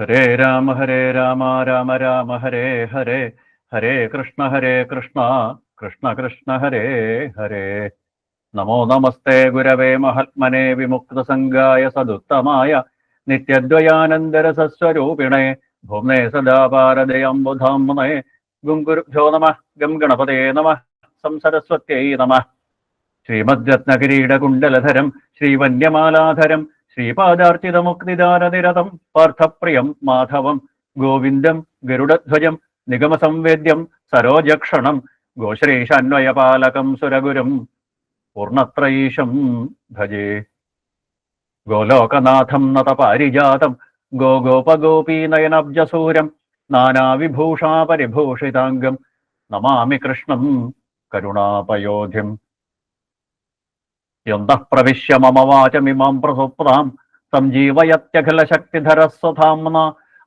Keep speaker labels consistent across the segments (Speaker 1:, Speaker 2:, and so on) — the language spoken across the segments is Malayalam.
Speaker 1: ഹരേ രാമ രാമ രാമ ഹരേ ഹരേ, ഹരേ കൃഷ്ണ കൃഷ്ണ കൃഷ്ണ ഹരേ ഹരേ. നമോ നമസ്തേ ഗുരവേ മഹാത്മനെ വിമുക്തസംഗായ സദുത്തമായ നിത്യദ്വയാനന്ദരസസ്വരൂപിണേ ഭൂമ്നേ സദാ പാരദയംബുധാംനേ. ഗുരുഭ്യോ നമഃ. ഗം ഗണപതേ നമഃ. സംസരസ്വത്यै നമഃ. ശ്രീമദ്രത്നകിരീടകുണ്ടലധരം ശ്രീവന്യമാലാധരം ശ്രീപാദാർച്ചിതമുക്തിദാരനിരതം പാർത്ഥപ്രിയം മാധവം ഗോവിന്ദം ഗരുഡധ്വജം നിഗമസംവേദ്യം സരോജക്ഷണം ഗോശ്രീശാന്വയപാലകം സുരഗുരും പൂർണത്രയീശം ഭജേ. ഗോലോകനാഥം നതപാരിജാതം ഗോഗോപഗോപീനയനബ്ജസൂരം നാനാവിഭൂഷാപരിഭൂഷിതാംഗം നമാമി കൃഷ്ണം കരുണാപയോധിം. യന്തഃ പ്രവിശ്യ മമ വാചമിമാം പ്രസുപ്താം സംജീവയത്യഖിലശക്തിധരസ്വധാംന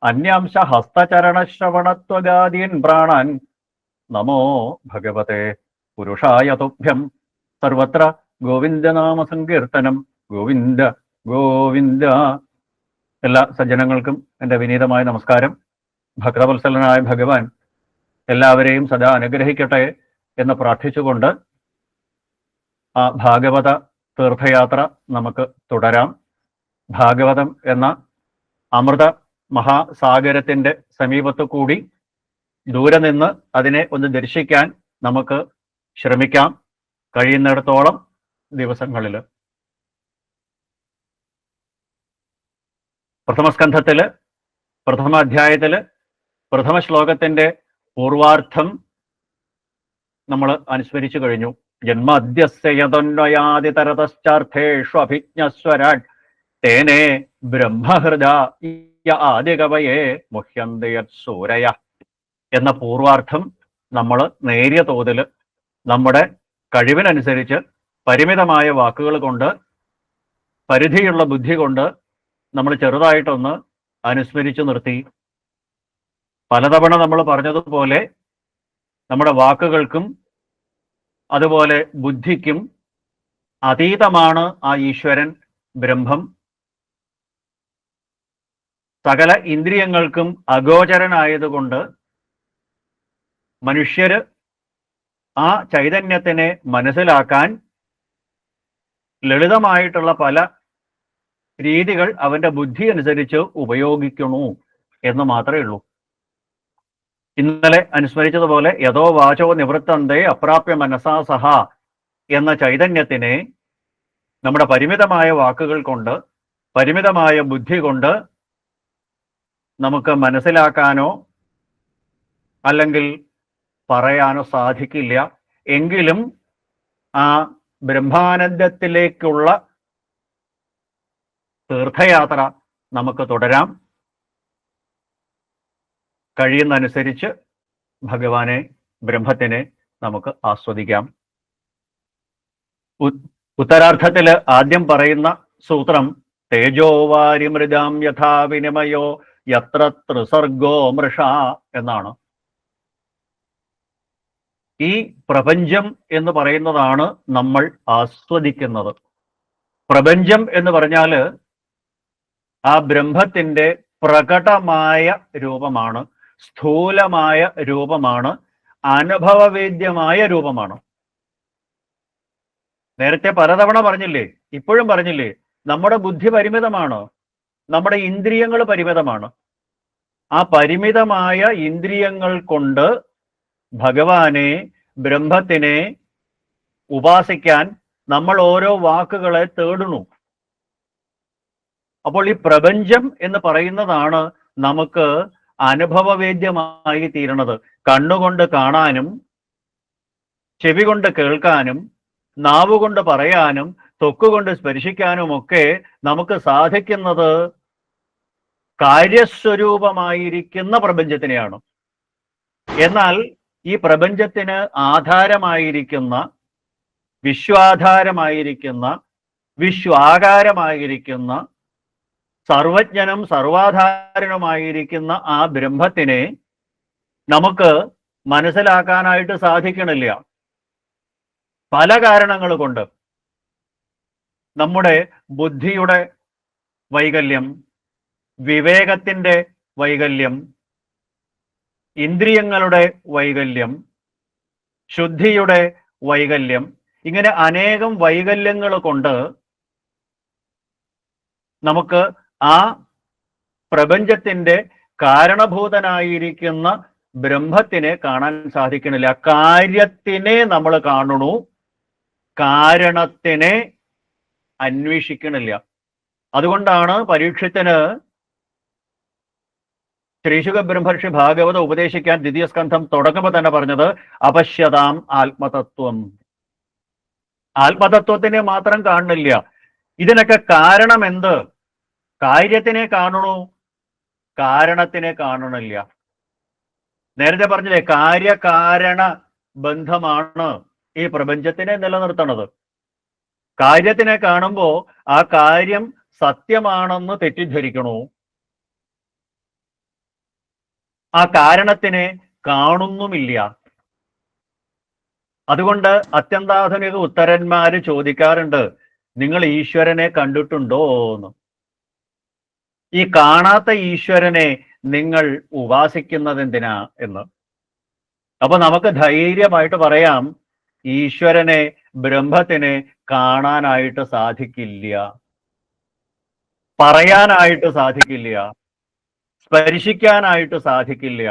Speaker 1: അന്യാംശ ഹസ്തചരണശ്രവണത്വഗാദീൻ പ്രാണാൻ നമോ ഭഗവതേ പുരുഷായ തുഭ്യം. സർവത്ര ഗോവിന്ദനാമ സങ്കീർത്തനം. ഗോവിന്ദ ഗോവിന്ദ. എല്ലാ സജ്ജനങ്ങൾക്കും എൻ്റെ വിനീതമായ നമസ്കാരം. ഭക്തവത്സലനായ ഭഗവാൻ എല്ലാവരെയും സദാ അനുഗ്രഹിക്കട്ടെ എന്ന് പ്രാർത്ഥിച്ചുകൊണ്ട് ആ ഭാഗവത തീർത്ഥയാത്ര നമുക്ക് തുടരാം. ഭാഗവതം എന്ന അമൃത മഹാസാഗരത്തിൻ്റെ സമീപത്തു കൂടി ദൂരെ നിന്ന് അതിനെ ഒന്ന് ദർശിക്കാൻ നമുക്ക് ശ്രമിക്കാം കഴിയുന്നിടത്തോളം ദിവസങ്ങളിൽ. പ്രഥമസ്കന്ധത്തില് പ്രഥമാധ്യായത്തില് പ്രഥമ ശ്ലോകത്തിന്റെ പൂർവാർത്ഥം നമ്മൾ അനുസ്മരിച്ചു കഴിഞ്ഞു. ജന്മദ്യസ്യതന്വയാദിതരതശ്ചാർത്ഥേഷു അഭിജ്ഞസ്വരാട് തേനേ ബ്രഹ്മഹൃദ ആദികവയേ മുഹ്യന്തി യത്സൂരയ എന്ന പൂർവാർത്ഥം നമ്മൾ നേരിയ തോതിൽ നമ്മുടെ കഴിവിനനുസരിച്ച് പരിമിതമായ വാക്കുകൾ കൊണ്ട് പരിധിയുള്ള ബുദ്ധി കൊണ്ട് നമ്മൾ ചെറുതായിട്ടൊന്ന് അനുസ്മരിച്ചു നിർത്തി. പലതവണ നമ്മൾ പറഞ്ഞതുപോലെ നമ്മുടെ വാക്കുകൾക്കും അതുപോലെ ബുദ്ധിക്കും അതീതമാണ് ആ ഈശ്വരൻ ബ്രഹ്മം. സകല ഇന്ദ്രിയങ്ങൾക്കും അഗോചരനായതുകൊണ്ട് മനുഷ്യര് ആ ചൈതന്യത്തിനെ മനസ്സിലാക്കാൻ ലളിതമായിട്ടുള്ള പല രീതികൾ അവന്റെ ബുദ്ധി അനുസരിച്ച് ഉപയോഗിക്കണു എന്ന് മാത്രമേ ഉള്ളൂ. ഇന്നലെ അനുസ്മരിച്ചതുപോലെ യഥോ വാചോ നിവൃത്തന്തേ അപ്രാപ്യ മനസാ സഹ എന്ന ചൈതന്യത്തിനെ നമ്മുടെ പരിമിതമായ വാക്കുകൾ കൊണ്ട് പരിമിതമായ ബുദ്ധി കൊണ്ട് നമുക്ക് മനസ്സിലാക്കാനോ അല്ലെങ്കിൽ പറയാനോ സാധിക്കില്ല. എങ്കിലും ആ ബ്രഹ്മാനന്ദത്തിലേക്കുള്ള തീർത്ഥയാത്ര നമുക്ക് തുടരാം. കഴിയുന്നതനുസരിച്ച് ഭഗവാനെ ബ്രഹ്മത്തിനെ നമുക്ക് ആസ്വദിക്കാം. ഉത്തരാർത്ഥത്തില് ആദ്യം പറയുന്ന സൂത്രം തേജോവാരി മൃദാം യഥാ വിനിമയോ യത്ര ത്രിസർഗോ മൃഷ എന്നാണ്. ഈ പ്രപഞ്ചം എന്ന് പറയുന്നതാണ് നമ്മൾ ആസ്വദിക്കുന്നത്. പ്രപഞ്ചം എന്ന് പറഞ്ഞാല് ആ ബ്രഹ്മത്തിന്റെ പ്രകടമായ രൂപമാണ്, സ്ഥൂലമായ രൂപമാണ്, അനുഭവവേദ്യമായ രൂപമാണ്. നേരത്തെ പലതവണ പറഞ്ഞില്ലേ, ഇപ്പോഴും പറഞ്ഞില്ലേ, നമ്മുടെ ബുദ്ധി പരിമിതമാണ്, നമ്മുടെ ഇന്ദ്രിയങ്ങൾ പരിമിതമാണ്. ആ പരിമിതമായ ഇന്ദ്രിയങ്ങൾ കൊണ്ട് ഭഗവാനെ ബ്രഹ്മത്തിനെ ഉപാസിക്കാൻ നമ്മൾ ഓരോ വാക്കുകളെ തേടുന്നു. അപ്പോൾ ഈ പ്രപഞ്ചം എന്ന് പറയുന്നതാണ് നമുക്ക് അനുഭവവേദ്യമായി തീരണത്. കണ്ണുകൊണ്ട് കാണാനും ചെവി കൊണ്ട് കേൾക്കാനും നാവുകൊണ്ട് പറയാനും ത്വക്കുകൊണ്ട് സ്പർശിക്കാനും ഒക്കെ നമുക്ക് സാധിക്കുന്നത് കാര്യസ്വരൂപമായിരിക്കുന്ന പ്രപഞ്ചത്തിനെയാണ്. എന്നാൽ ഈ പ്രപഞ്ചത്തിന് ആധാരമായിരിക്കുന്ന, വിശ്വാധാരമായിരിക്കുന്ന, വിശ്വാകാരമായിരിക്കുന്ന, സർവജ്ഞനും സർവാധാരനുമായിരിക്കുന്ന ആ ബ്രഹ്മത്തിനെ നമുക്ക് മനസ്സിലാക്കാനായിട്ട് സാധിക്കണില്ല. പല കാരണങ്ങൾ കൊണ്ട്. നമ്മുടെ ബുദ്ധിയുടെ വൈകല്യം, വിവേകത്തിന്റെ വൈകല്യം, ഇന്ദ്രിയങ്ങളുടെ വൈകല്യം, ശുദ്ധിയുടെ വൈകല്യം, ഇങ്ങനെ അനേകം വൈകല്യങ്ങൾ കൊണ്ട് നമുക്ക് ആ പ്രപഞ്ചത്തിന്റെ കാരണഭൂതനായിരിക്കുന്ന ബ്രഹ്മത്തിനെ കാണാൻ സാധിക്കണില്ല. കാര്യത്തിനെ നമ്മൾ കാണണു, കാരണത്തിനെ അന്വേഷിക്കണില്ല. അതുകൊണ്ടാണ് പരീക്ഷത്തിന് ശ്രീശുക ബ്രഹ്മർഷി ഭാഗവത ഉപദേശിക്കാൻ ദ്വിതീയ സ്കന്ധം തുടങ്ങുമ്പോൾ തന്നെ പറഞ്ഞത് അപശ്യതാം ആത്മതത്വം. ആത്മതത്വത്തിനെ മാത്രം കാണുന്നില്ല. ഇതിനൊക്കെ കാരണം എന്ത്? കാര്യത്തിനെ കാണണു, കാരണത്തിനെ കാണണില്ല. നേരത്തെ പറഞ്ഞില്ലേ, കാര്യകാരണ ബന്ധമാണ് ഈ പ്രപഞ്ചത്തിനെ നിലനിർത്തണത്. കാര്യത്തിനെ കാണുമ്പോ ആ കാര്യം സത്യമാണെന്ന് തെറ്റിദ്ധരിക്കണു, ആ കാരണത്തിനെ കാണുന്നുമില്ല. അതുകൊണ്ട് അത്യന്താധുനിക ഉത്തരന്മാര് ചോദിക്കാറുണ്ട്, നിങ്ങൾ ഈശ്വരനെ കണ്ടിട്ടുണ്ടോ എന്ന്. ഈ കാണാത്ത ഈശ്വരനെ നിങ്ങൾ ഉപാസിക്കുന്നത് എന്തിനാ എന്ന്. അപ്പൊ നമുക്ക് ധൈര്യമായിട്ട് പറയാം, ഈശ്വരനെ, ബ്രഹ്മത്തിനെ കാണാനായിട്ട് സാധിക്കില്ല, പറയാനായിട്ട് സാധിക്കില്ല, സ്പർശിക്കാനായിട്ട് സാധിക്കില്ല.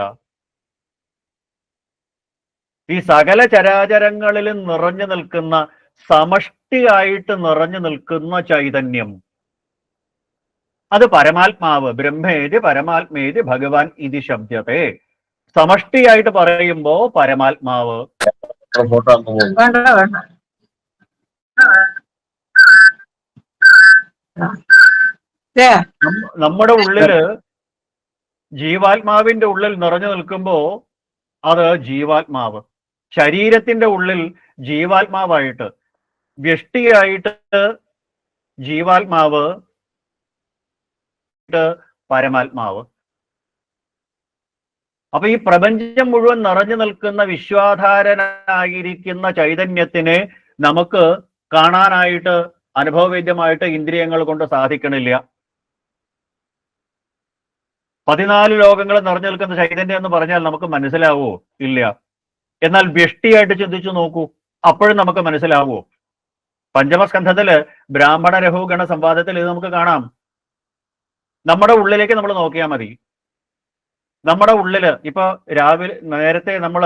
Speaker 1: ഈ സകല ചരാചരങ്ങളിലും നിറഞ്ഞു നിൽക്കുന്ന, സമഷ്ടിയായിട്ട് നിറഞ്ഞു നിൽക്കുന്ന ചൈതന്യം, അത് പരമാത്മാവ്. ബ്രഹ്മേതി പരമാത്മേതി ഭഗവാൻ ഇതി ശബ്ദത്തെ. സമഷ്ടിയായിട്ട് പറയുമ്പോ പരമാത്മാവ്. നമ്മുടെ ഉള്ളില്, ജീവാത്മാവിന്റെ ഉള്ളിൽ നിറഞ്ഞു നിൽക്കുമ്പോ അത് ജീവാത്മാവ്. ശരീരത്തിന്റെ ഉള്ളിൽ ജീവാത്മാവായിട്ട്, വ്യഷ്ടിയായിട്ട് ജീവാത്മാവ്, പരമാത്മാവ്. അപ്പൊ ഈ പ്രപഞ്ചം മുഴുവൻ നിറഞ്ഞു നിൽക്കുന്ന വിശ്വാധാരനായിരിക്കുന്ന ചൈതന്യത്തിനെ നമുക്ക് കാണാനായിട്ട്, അനുഭവവേദ്യമായിട്ട് ഇന്ദ്രിയങ്ങൾ കൊണ്ട് സാധിക്കണില്ല. 14 ലോകങ്ങൾ നിറഞ്ഞു നിൽക്കുന്ന ചൈതന്യം എന്ന് പറഞ്ഞാൽ നമുക്ക് മനസ്സിലാവോ? ഇല്ല. എന്നാൽ വ്യഷ്ടിയായിട്ട് ചിന്തിച്ചു നോക്കൂ, അപ്പോഴും നമുക്ക് മനസ്സിലാവോ? പഞ്ചമസ്കന്ധത്തില് ബ്രാഹ്മണ രഘുഗണ സംവാദത്തിൽ ഇത് നമുക്ക് കാണാം. നമ്മുടെ ഉള്ളിലേക്ക് നമ്മൾ നോക്കിയാൽ മതി. നമ്മുടെ ഉള്ളില് ഇപ്പൊ രാവിലെ നേരത്തെ നമ്മൾ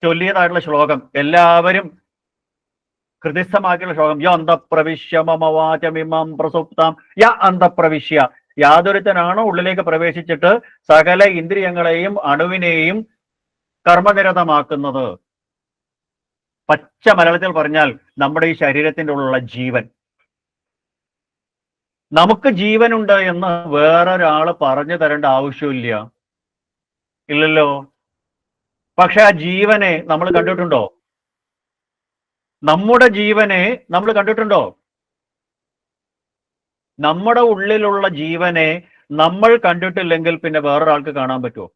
Speaker 1: ചൊല്ലിയതായിട്ടുള്ള ശ്ലോകം, എല്ലാവരും ഹൃദയസ്ഥമാക്കിയുള്ള ശ്ലോകം, യ അന്തപ്രവിശ്യ മമ വാചമിമം പ്രസുപ്താം യ അന്തപ്രവിശ്യ. യാതൊരുത്തനാണോ ഉള്ളിലേക്ക് പ്രവേശിച്ചിട്ട് സകല ഇന്ദ്രിയങ്ങളെയും അണുവിനെയും കർമ്മനിരതമാക്കുന്നത്? പച്ച മലയാളത്തിൽ പറഞ്ഞാൽ നമ്മുടെ ഈ ശരീരത്തിന്റെ ഉള്ളിലുള്ള ജീവൻ. നമുക്ക് ജീവനുണ്ട് എന്ന് വേറൊരാള് പറഞ്ഞു തരേണ്ട ആവശ്യമില്ല, ഇല്ലല്ലോ. പക്ഷെ ആ ജീവനെ നമ്മൾ കണ്ടിട്ടുണ്ടോ? നമ്മുടെ ജീവനെ നമ്മൾ കണ്ടിട്ടുണ്ടോ? നമ്മുടെ ഉള്ളിലുള്ള ജീവനെ നമ്മൾ കണ്ടിട്ടില്ലെങ്കിൽ പിന്നെ വേറൊരാൾക്ക് കാണാൻ പറ്റുമോ?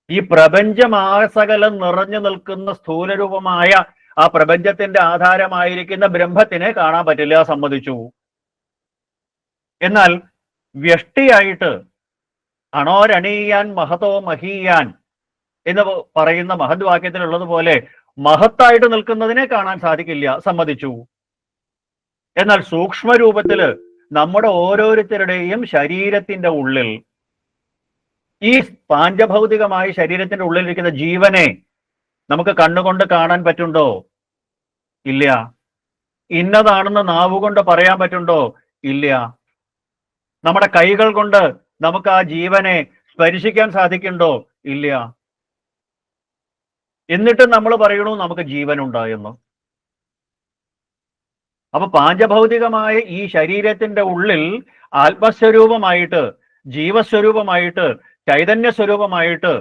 Speaker 1: ഈ പ്രപഞ്ചമാസകലം നിറഞ്ഞു നിൽക്കുന്ന സ്ഥൂലരൂപമായ ആ പ്രപഞ്ചത്തിന്റെ ആധാരമായിരിക്കുന്ന ബ്രഹ്മത്തിനെ കാണാൻ പറ്റില്ല, സമ്മതിച്ചു. എന്നാൽ വ്യഷ്ടിയായിട്ട് അണോരണീയാൻ മഹതോ മഹീയാൻ എന്ന് പറയുന്ന മഹത് വാക്യത്തിലുള്ളതുപോലെ മഹത്തായിട്ട് നിൽക്കുന്നതിനെ കാണാൻ സാധിക്കില്ല, സമ്മതിച്ചു. എന്നാൽ സൂക്ഷ്മരൂപത്തില് നമ്മുടെ ഓരോരുത്തരുടെയും ശരീരത്തിന്റെ ഉള്ളിൽ, ഈ പാഞ്ചഭൗതികമായ ശരീരത്തിന്റെ ഉള്ളിലിരിക്കുന്ന ജീവനെ നമുക്ക് കണ്ണുകൊണ്ട് കാണാൻ പറ്റുണ്ടോ? ഇല്ല. ഇന്നതാണെന്ന് നാവുകൊണ്ട് പറയാൻ പറ്റുണ്ടോ? ഇല്ല. നമ്മുടെ കൈകൾ കൊണ്ട് നമുക്ക് ആ ജീവനെ സ്പർശിക്കാൻ സാധിക്കുന്നുണ്ടോ? ഇല്ല. എന്നിട്ട് നമ്മൾ പറയണു നമുക്ക് ജീവനുണ്ട് എന്ന്. അപ്പൊ പാഞ്ചഭൗതികമായ ഈ ശരീരത്തിന്റെ ഉള്ളിൽ ആത്മസ്വരൂപമായിട്ട്, ജീവസ്വരൂപമായിട്ട്, ചൈതന്യ സ്വരൂപമായിട്ട്,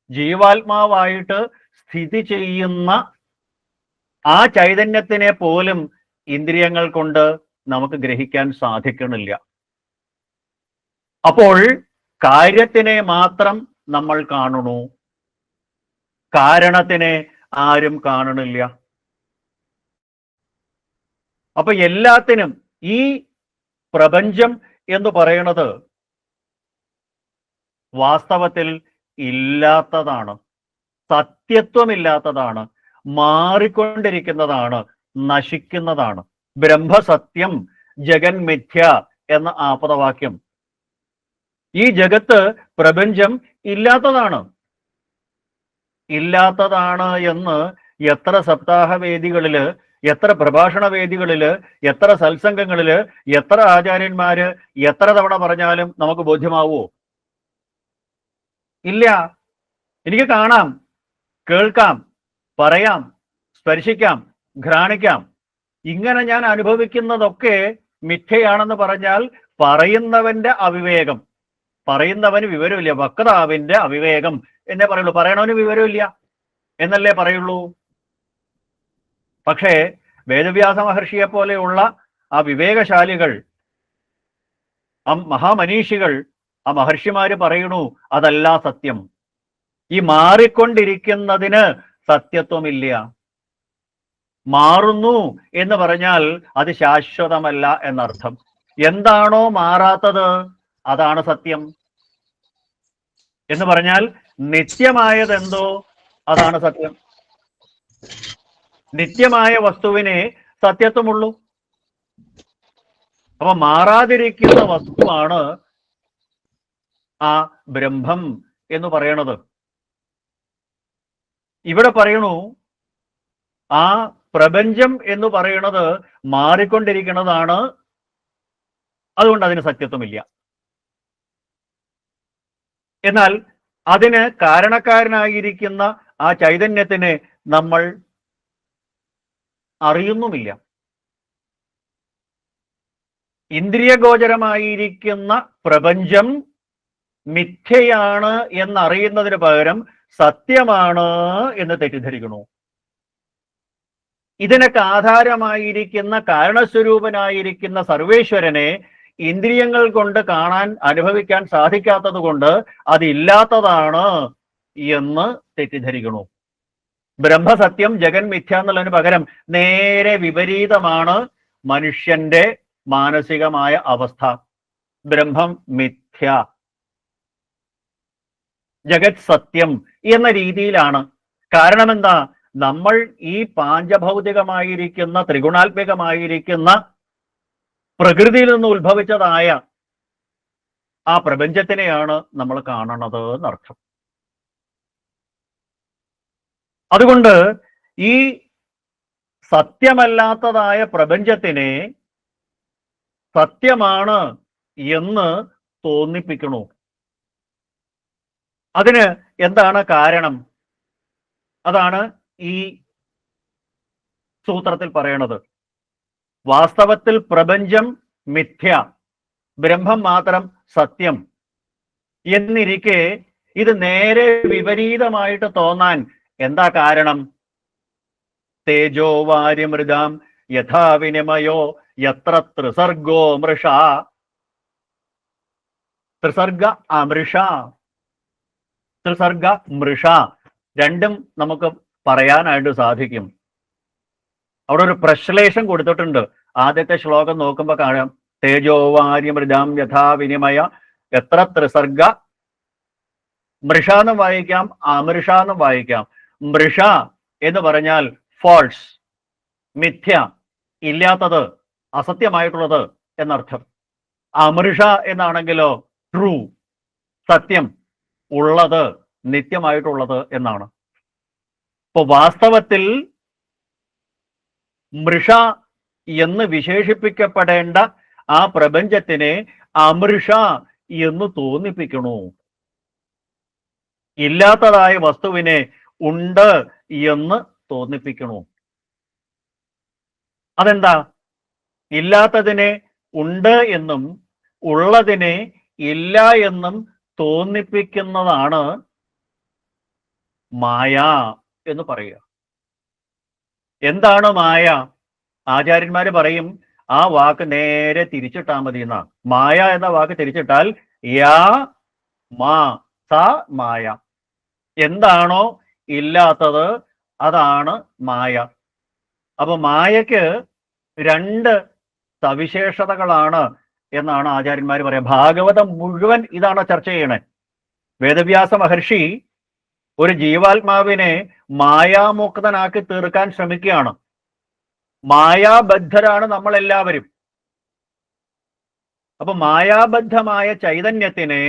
Speaker 1: ജീവാത്മാവായിട്ട് സ്ഥിതി ചെയ്യുന്ന ആ ചൈതന്യത്തിനെ പോലും ഇന്ദ്രിയങ്ങൾ കൊണ്ട് നമുക്ക് ഗ്രഹിക്കാൻ സാധിക്കണില്ല. അപ്പോൾ കാര്യത്തിനെ മാത്രം നമ്മൾ കാണുന്നു, കാരണത്തിനെ ആരും കാണണില്ല. അപ്പൊ എല്ലാത്തിനും ഈ പ്രപഞ്ചം എന്ന് പറയുന്നത് വാസ്തവത്തിൽ ഇല്ലാത്തതാണ്, സത്യത്വമില്ലാത്തതാണ്, മാറിക്കൊണ്ടിരിക്കുന്നതാണ്, നശിക്കുന്നതാണ്. ബ്രഹ്മസത്യം ജഗന്മിഥ്യ എന്ന ആപദവാക്യം. ഈ ജഗത്ത്, പ്രപഞ്ചം ഇല്ലാത്തതാണ്. ഇല്ലാത്തതാണ് എന്ന് എത്ര സപ്താഹവേദികളില്, എത്ര പ്രഭാഷണ വേദികളില്, എത്ര സത്സംഗങ്ങളില്, എത്ര ആചാര്യന്മാര് എത്ര തവണ പറഞ്ഞാലും നമുക്ക് ബോധ്യമാവോ? ഇല്ല. എനിക്ക് കാണാം, കേൾക്കാം, പറയാം, സ്പർശിക്കാം, ഘ്രാണിക്കാം. ഇങ്ങനെ ഞാൻ അനുഭവിക്കുന്നതൊക്കെ മിഥ്യയാണെന്ന് പറഞ്ഞാൽ പറയുന്നവന്റെ അവിവേകം, പറയുന്നവന് വിവരമില്ല, വക്താവിന്റെ അവിവേകം എന്നേ പറയുള്ളൂ. പറയണവന് വിവരമില്ല എന്നല്ലേ പറയുള്ളൂ. പക്ഷേ വേദവ്യാസ മഹർഷിയെ പോലെയുള്ള ആ വിവേകശാലികൾ, ആ മഹാമനീഷികൾ, ആ മഹർഷിമാര് പറയണു അതല്ല സത്യം. ഈ മാറിക്കൊണ്ടിരിക്കുന്നതിന് സത്യത്വമില്ല. മാറുന്നു എന്ന് പറഞ്ഞാൽ അത് ശാശ്വതമല്ല എന്നർത്ഥം. എന്താണോ മാറാത്തത് അതാണ് സത്യം എന്ന് പറഞ്ഞാൽ നിത്യമായതെന്തോ അതാണ് സത്യം. നിത്യമായ വസ്തുവിനെ സത്യത്വമുള്ളൂ. അപ്പൊ മാറാതിരിക്കുന്ന വസ്തുവാണ് ആ ബ്രഹ്മം എന്ന് പറയണത്. ഇവിടെ പറയണു ആ പ്രപഞ്ചം എന്ന് പറയുന്നത് മാറിക്കൊണ്ടിരിക്കുന്നതാണ്, അതുകൊണ്ട് അതിന് സത്യത്വമില്ല. എന്നാൽ അതിന് കാരണക്കാരനായിരിക്കുന്ന ആ ചൈതന്യത്തിനെ നമ്മൾ അറിയുന്നുമില്ല. ഇന്ദ്രിയഗോചരമായിരിക്കുന്ന പ്രപഞ്ചം മിഥ്യയാണ് എന്നറിയുന്നതിന് പകരം സത്യമാണ് എന്ന് തെറ്റിദ്ധരിക്കുന്നു. ഇതിനൊക്കെ ആധാരമായിരിക്കുന്ന കാരണസ്വരൂപനായിരിക്കുന്ന സർവേശ്വരനെ ഇന്ദ്രിയങ്ങൾ കൊണ്ട് കാണാൻ, അനുഭവിക്കാൻ സാധിക്കാത്തത് കൊണ്ട് അതില്ലാത്തതാണ് എന്ന് തെറ്റിദ്ധരിക്കുന്നു. ബ്രഹ്മസത്യം ജഗന്മിഥ്യ എന്നുള്ളതിന് പകരം നേരെ വിപരീതമാണ് മനുഷ്യന്റെ മാനസികമായ അവസ്ഥ. ബ്രഹ്മം മിഥ്യ, ജഗത് സത്യം എന്ന രീതിയിലാണ്. കാരണം എന്താ? നമ്മൾ ഈ പാഞ്ചഭൗതികമായിരിക്കുന്ന, ത്രിഗുണാത്മകമായിരിക്കുന്ന പ്രകൃതിയിൽ നിന്ന് ഉത്ഭവിച്ചതായ ആ പ്രപഞ്ചത്തിനെയാണ് നമ്മൾ കാണുന്നത് എന്നർത്ഥം. അതുകൊണ്ട് ഈ സത്യമല്ലാത്തതായ പ്രപഞ്ചത്തിനെ സത്യമാണ് എന്ന് തോന്നിപ്പിക്കണു. അതിന് എന്താണ് കാരണം? അതാണ് ഈ സൂത്രത്തിൽ പറയണത്. വാസ്തവത്തിൽ പ്രപഞ്ചം മിഥ്യ, ബ്രഹ്മം മാത്രം സത്യം എന്നിരിക്കെ ഇത് നേരെ വിപരീതമായിട്ട് തോന്നാൻ എന്താ കാരണം? തേജോ വാര്യമൃതാം യഥാ വിനിമയോ യത്ര ത്രിസർഗോ മൃഷ. ത്രിസർഗ അമൃഷ, ത്രിസർഗ മൃഷ രണ്ടും നമുക്ക് പറയാനായിട്ട് സാധിക്കും. അവിടെ ഒരു പ്രശ്ലേഷം കൊടുത്തിട്ടുണ്ട്. ആദ്യത്തെ ശ്ലോകം നോക്കുമ്പോൾ കാണാം, തേജോ വാര്യമൃതാം യഥാ വിനിമയ എത്ര ത്രിസർഗ. മൃഷ എന്നും വായിക്കാം, അമൃഷ എന്നും വായിക്കാം. മൃഷ എന്ന് പറഞ്ഞാൽ ഫോൾസ്, മിഥ്യ, ഇല്ലാത്തത്, അസത്യമായിട്ടുള്ളത് എന്നർത്ഥം. അമൃഷ എന്നാണെങ്കിലോ ട്രൂ, സത്യം, ഉള്ളത്, നിത്യമായിട്ടുള്ളത് എന്നാണ്. ഇപ്പൊ വാസ്തവത്തിൽ മൃഷ എന്ന് വിശേഷിപ്പിക്കപ്പെടേണ്ട ആ പ്രപഞ്ചത്തിനെ അമൃഷ എന്ന് തോന്നിപ്പിക്കണു. ഇല്ലാത്തതായ വസ്തുവിനെ ഉണ്ട് എന്ന് തോന്നിപ്പിക്കണു. അതെന്താ? ഇല്ലാത്തതിനെ ഉണ്ട് എന്നും ഉള്ളതിനെ ഇല്ല എന്നും തോന്നിപ്പിക്കുന്നതാണ് മായ എന്ന് പറയുക. എന്താണ് മായ? ആചാര്യന്മാര് പറയും ആ വാക്ക് നേരെ തിരിച്ചിട്ടാൽ മതി എന്നാ. മായ എന്ന വാക്ക് തിരിച്ചിട്ടാൽ യാ മാ സ മായ. എന്താണോ ഇല്ലാത്തത് അതാണ് മായ. അപ്പൊ മായക്ക് രണ്ട് സവിശേഷതകളാണ് എന്നാണ് ആചാര്യന്മാർ പറയാം. ഭാഗവതം മുഴുവൻ ഇതാണ് ചർച്ച ചെയ്യണേ. വേദവ്യാസ മഹർഷി ഒരു ജീവാത്മാവിനെ മായാമുക്തനാക്കി തീർക്കാൻ ശ്രമിക്കുകയാണ്. മായാബദ്ധരാണ് നമ്മൾ എല്ലാവരും. അപ്പൊ മായാബദ്ധമായ ചൈതന്യത്തിനെ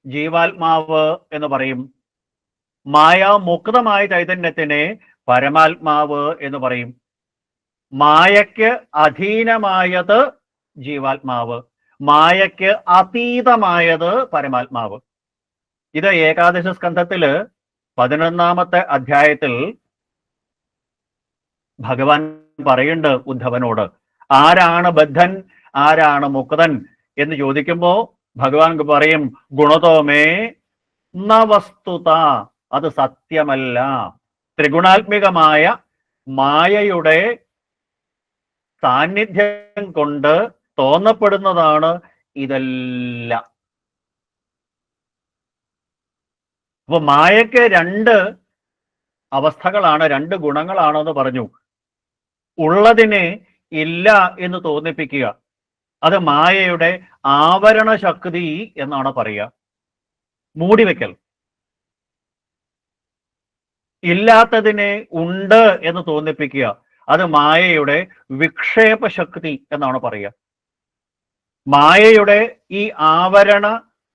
Speaker 1: ജീവാത്മാവ് എന്ന് പറയും. മായാമുക്തമായ ചൈതന്യത്തിനെ പരമാത്മാവ് എന്ന് പറയും. മായയ്ക്ക് അധീനമായത് ജീവാത്മാവ്, മായയ്ക്ക് അതീതമായത് പരമാത്മാവ്. ഇത് ഏകാദശ സ്കന്ധത്തില് 11-ാമത്തെ അധ്യായത്തിൽ ഭഗവാൻ പറയുന്നുണ്ട് ഉദ്ധവനോട്. ആരാണ് ബദ്ധൻ, ആരാണ് മുക്തൻ എന്ന് ചോദിക്കുമ്പോ ഭഗവാൻ പറയും, ഗുണതോമേ ന വസ്തുത, അത് സത്യമല്ല. ത്രിഗുണാത്മികമായ മായയുടെ സാന്നിധ്യം കൊണ്ട് തോന്നപ്പെടുന്നതാണ് ഇതെല്ലാം. അപ്പൊ മായയ്ക്ക് 2 അവസ്ഥകളാണ്, 2 ഗുണങ്ങളാണെന്ന് പറഞ്ഞു. ഉള്ളതിനെ ഇല്ല എന്ന് തോന്നിപ്പിക്കുക, അത് മായയുടെ ആവരണ ശക്തി എന്നാണ് പറയുക. മൂടിവെക്കൽ. ഇല്ലാത്തതിനെ ഉണ്ട് എന്ന് തോന്നിപ്പിക്കുക, അത് മായയുടെ വിക്ഷേപ ശക്തി എന്നാണ് പറയുക. മായയുടെ ഈ ആവരണ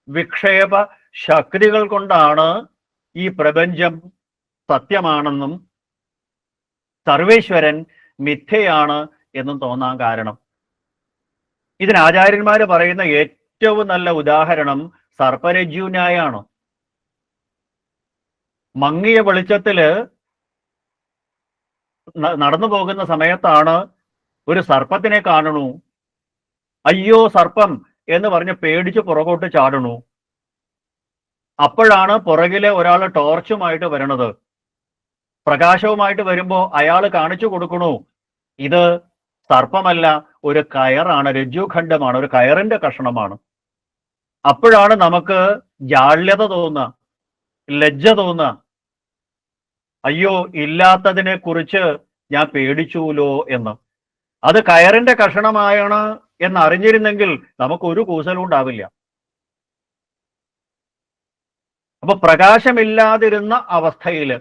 Speaker 1: വിക്ഷേപ ശക്തികൾ കൊണ്ടാണ് ഈ പ്രപഞ്ചം സത്യമാണെന്നും സർവേശ്വരൻ മിഥ്യയാണ് എന്നും തോന്നാൻ കാരണം. ഇതിന് ആചാര്യന്മാര് പറയുന്ന ഏറ്റവും നല്ല ഉദാഹരണം സർപ്പരജ്ജുന്യായാണ്. മങ്ങിയ വെളിച്ചത്തില് നടന്നു പോകുന്ന സമയത്താണ് ഒരു സർപ്പത്തിനെ കാണണു. അയ്യോ സർപ്പം എന്ന് പറഞ്ഞ് പേടിച്ച് പുറകോട്ട് ചാടണു. അപ്പോഴാണ് പുറകിലെ ഒരാൾ ടോർച്ചുമായിട്ട് വരണത്. പ്രകാശവുമായിട്ട് വരുമ്പോ അയാൾ കാണിച്ചു കൊടുക്കണു, ഇത് സർപ്പമല്ല, ഒരു കയറാണ്, രജ്ജുഖണ്ഡമാണ്, ഒരു കയറിന്റെ കഷണമാണ്. അപ്പോഴാണ് നമുക്ക് ജാള്യത തോന്നുക, ലജ്ജ തോന്നുക. അയ്യോ ഇല്ലാത്തതിനെ കുറിച്ച് ഞാൻ പേടിച്ചൂലോ എന്ന്. അത് കയറിന്റെ കഷണമായാണ് എന്നറിഞ്ഞിരുന്നെങ്കിൽ നമുക്ക് ഒരു കൂസലും ഉണ്ടാവില്ല. അപ്പൊ പ്രകാശമില്ലാതിരുന്ന അവസ്ഥയില്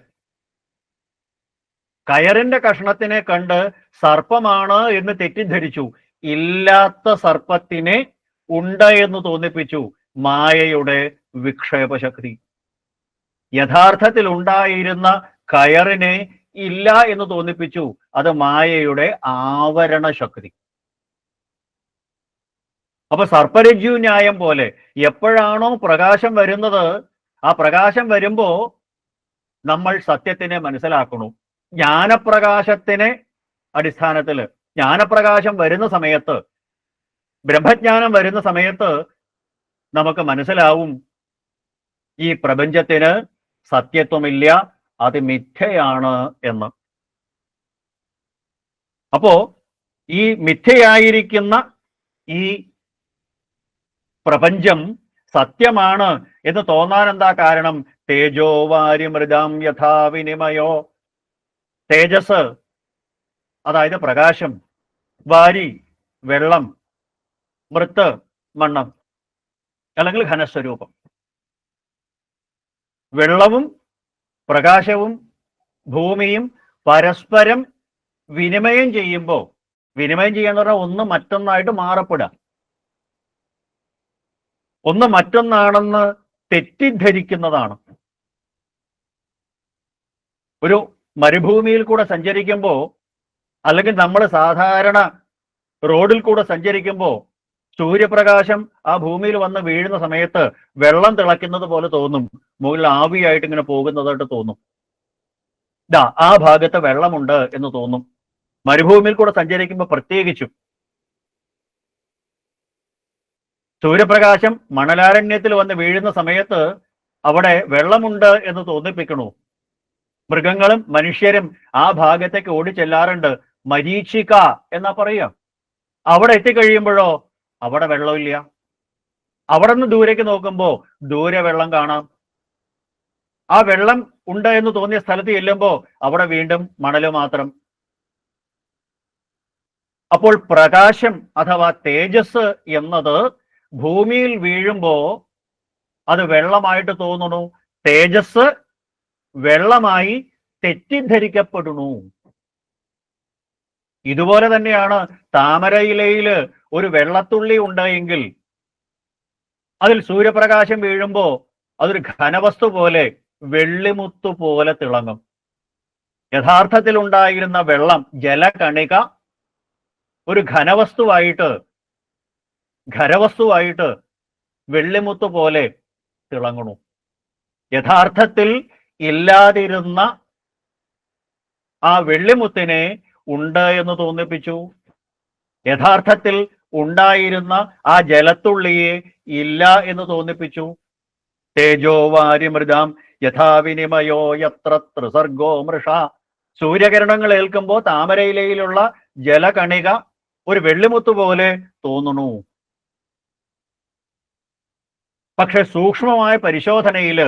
Speaker 1: കയറിന്റെ കഷണത്തിനെ കണ്ട് സർപ്പമാണ് എന്ന് തെറ്റിദ്ധരിച്ചു. ഇല്ലാത്ത സർപ്പത്തിനെ ഉണ്ട് എന്ന് തോന്നിപ്പിച്ചു, മായയുടെ വിക്ഷേപശക്തി. യഥാർത്ഥത്തിൽ ഉണ്ടായിരുന്ന കയറിനെ ഇല്ല എന്ന് തോന്നിപ്പിച്ചു, അത് മായയുടെ ആവരണ ശക്തി. അപ്പൊ സർപ്പരജ്ജു ന്യായം പോലെ എപ്പോഴാണോ പ്രകാശം വരുന്നത്, ആ പ്രകാശം വരുമ്പോ നമ്മൾ സത്യത്തിനെ മനസ്സിലാക്കണു. ജ്ഞാനപ്രകാശത്തിനെ അടിസ്ഥാനത്തില്, ജ്ഞാനപ്രകാശം വരുന്ന സമയത്ത്, ബ്രഹ്മജ്ഞാനം വരുന്ന സമയത്ത് നമുക്ക് മനസ്സിലാവും ഈ പ്രപഞ്ചത്തിന് സത്യത്വമില്ല, അത് മിഥ്യയാണ് എന്ന്. അപ്പോ ഈ മിഥ്യയായിരിക്കുന്ന ഈ പ്രപഞ്ചം സത്യമാണ് എന്ന് തോന്നാൻ എന്താ കാരണം? തേജോ വാരി മൃദാം യഥാ വിനിമയോ. തേജസ് അതായത് പ്രകാശം, വാരി വെള്ളം, മൃത്ത് മണ്ണം അല്ലെങ്കിൽ ഘനസ്വരൂപം. വെള്ളവും പ്രകാശവും ഭൂമിയും പരസ്പരം വിനിമയം ചെയ്യുമ്പോൾ, വിനിമയം ചെയ്യാന്ന് പറഞ്ഞാൽ ഒന്ന് മറ്റൊന്നായിട്ട് മാറപ്പെടുക, ഒന്ന് മറ്റൊന്നാണെന്ന് തെറ്റിദ്ധരിക്കുന്നതാണ്. ഒരു മരുഭൂമിയിൽ കൂടെ സഞ്ചരിക്കുമ്പോൾ, അല്ലെങ്കിൽ നമ്മൾ സാധാരണ റോഡിൽ കൂടെ സഞ്ചരിക്കുമ്പോൾ സൂര്യപ്രകാശം ആ ഭൂമിയിൽ വന്ന് വീഴുന്ന സമയത്ത് വെള്ളം തിളയ്ക്കുന്നത് പോലെ തോന്നും, മുകളിൽ ആവിയായിട്ട് ഇങ്ങനെ പോകുന്നതായിട്ട് തോന്നും. ആ ഭാഗത്ത് വെള്ളമുണ്ട് എന്ന് തോന്നും. മരുഭൂമിയിൽ കൂടെ സഞ്ചരിക്കുമ്പോൾ പ്രത്യേകിച്ചും സൂര്യപ്രകാശം മണലാരണ്യത്തിൽ വന്ന് വീഴുന്ന സമയത്ത് അവിടെ വെള്ളമുണ്ട് എന്ന് തോന്നിപ്പിക്കണു. മൃഗങ്ങളും മനുഷ്യരും ആ ഭാഗത്തേക്ക് ഓടിച്ചെല്ലാറുണ്ട്. മരീചിക എന്നാ പറയുക. അവിടെ എത്തിക്കഴിയുമ്പോഴോ അവിടെ വെള്ളമില്ല. അവിടെ നിന്ന് ദൂരേക്ക് നോക്കുമ്പോ ദൂരെ വെള്ളം കാണാം. ആ വെള്ളം ഉണ്ട് എന്ന് തോന്നിയ സ്ഥലത്ത് ചെല്ലുമ്പോ അവിടെ വീണ്ടും മണല് മാത്രം. അപ്പോൾ പ്രകാശം അഥവാ തേജസ് എന്നത് ഭൂമിയിൽ വീഴുമ്പോ അത് വെള്ളമായിട്ട് തോന്നുന്നു. തേജസ് വെള്ളമായി തെറ്റിദ്ധരിക്കപ്പെടുന്നു. ഇതുപോലെ തന്നെയാണ് താമരയിലയില് ഒരു വെള്ളത്തുള്ളി ഉണ്ടായെങ്കിൽ അതിൽ സൂര്യപ്രകാശം വീഴുമ്പോ അതൊരു ഘനവസ്തു പോലെ വെള്ളിമുത്തു പോലെ തിളങ്ങും. യഥാർത്ഥത്തിൽ ഉണ്ടായിരുന്ന വെള്ളം, ജലകണിക, ഒരു ഖരവസ്തുവായിട്ട് വെള്ളിമുത്തു പോലെ തിളങ്ങണു. യഥാർത്ഥത്തിൽ ഇല്ലാതിരുന്ന ആ വെള്ളിമുത്തിനെ ഉണ്ട് എന്ന് തോന്നിപ്പിച്ചു. യഥാർത്ഥത്തിൽ ഉണ്ടായിരുന്ന ആ ജലത്തുള്ളിയെ ഇല്ല എന്ന് തോന്നിപ്പിച്ചു. തേജോ വാരിമൃതാം യഥാവിനിമയോ യത്ര ത്രിസർഗോ മൃഷ. സൂര്യകിരണങ്ങൾ ഏൽക്കുമ്പോൾ താമരയിലയിലുള്ള ജലകണിക ഒരു വെള്ളിമുത്ത് പോലെ തോന്നുന്നു. പക്ഷെ സൂക്ഷ്മമായ പരിശോധനയിൽ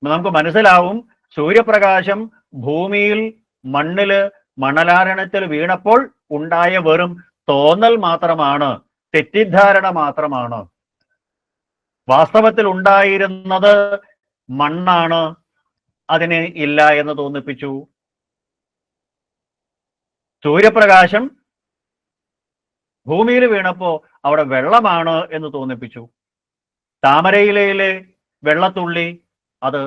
Speaker 1: നമുക്ക് മനസ്സിലാവും, സൂര്യപ്രകാശം ഭൂമിയിൽ, മണ്ണില്, മണലാരണത്തിൽ വീണപ്പോൾ ഉണ്ടായ വെറും തോന്നൽ മാത്രമാണ്, തെറ്റിദ്ധാരണ മാത്രമാണ്. വാസ്തവത്തിൽ ഉണ്ടായിരുന്നത് മണ്ണാണ്, അതിനെ ഇല്ല എന്ന് തോന്നിപ്പിച്ചു. സൂര്യപ്രകാശം ഭൂമിയിൽ വീണപ്പോ അവിടെ വെള്ളമാണ് എന്ന് തോന്നിപ്പിച്ചു. താമരയിലയിലെ വെള്ളത്തുള്ളി അത്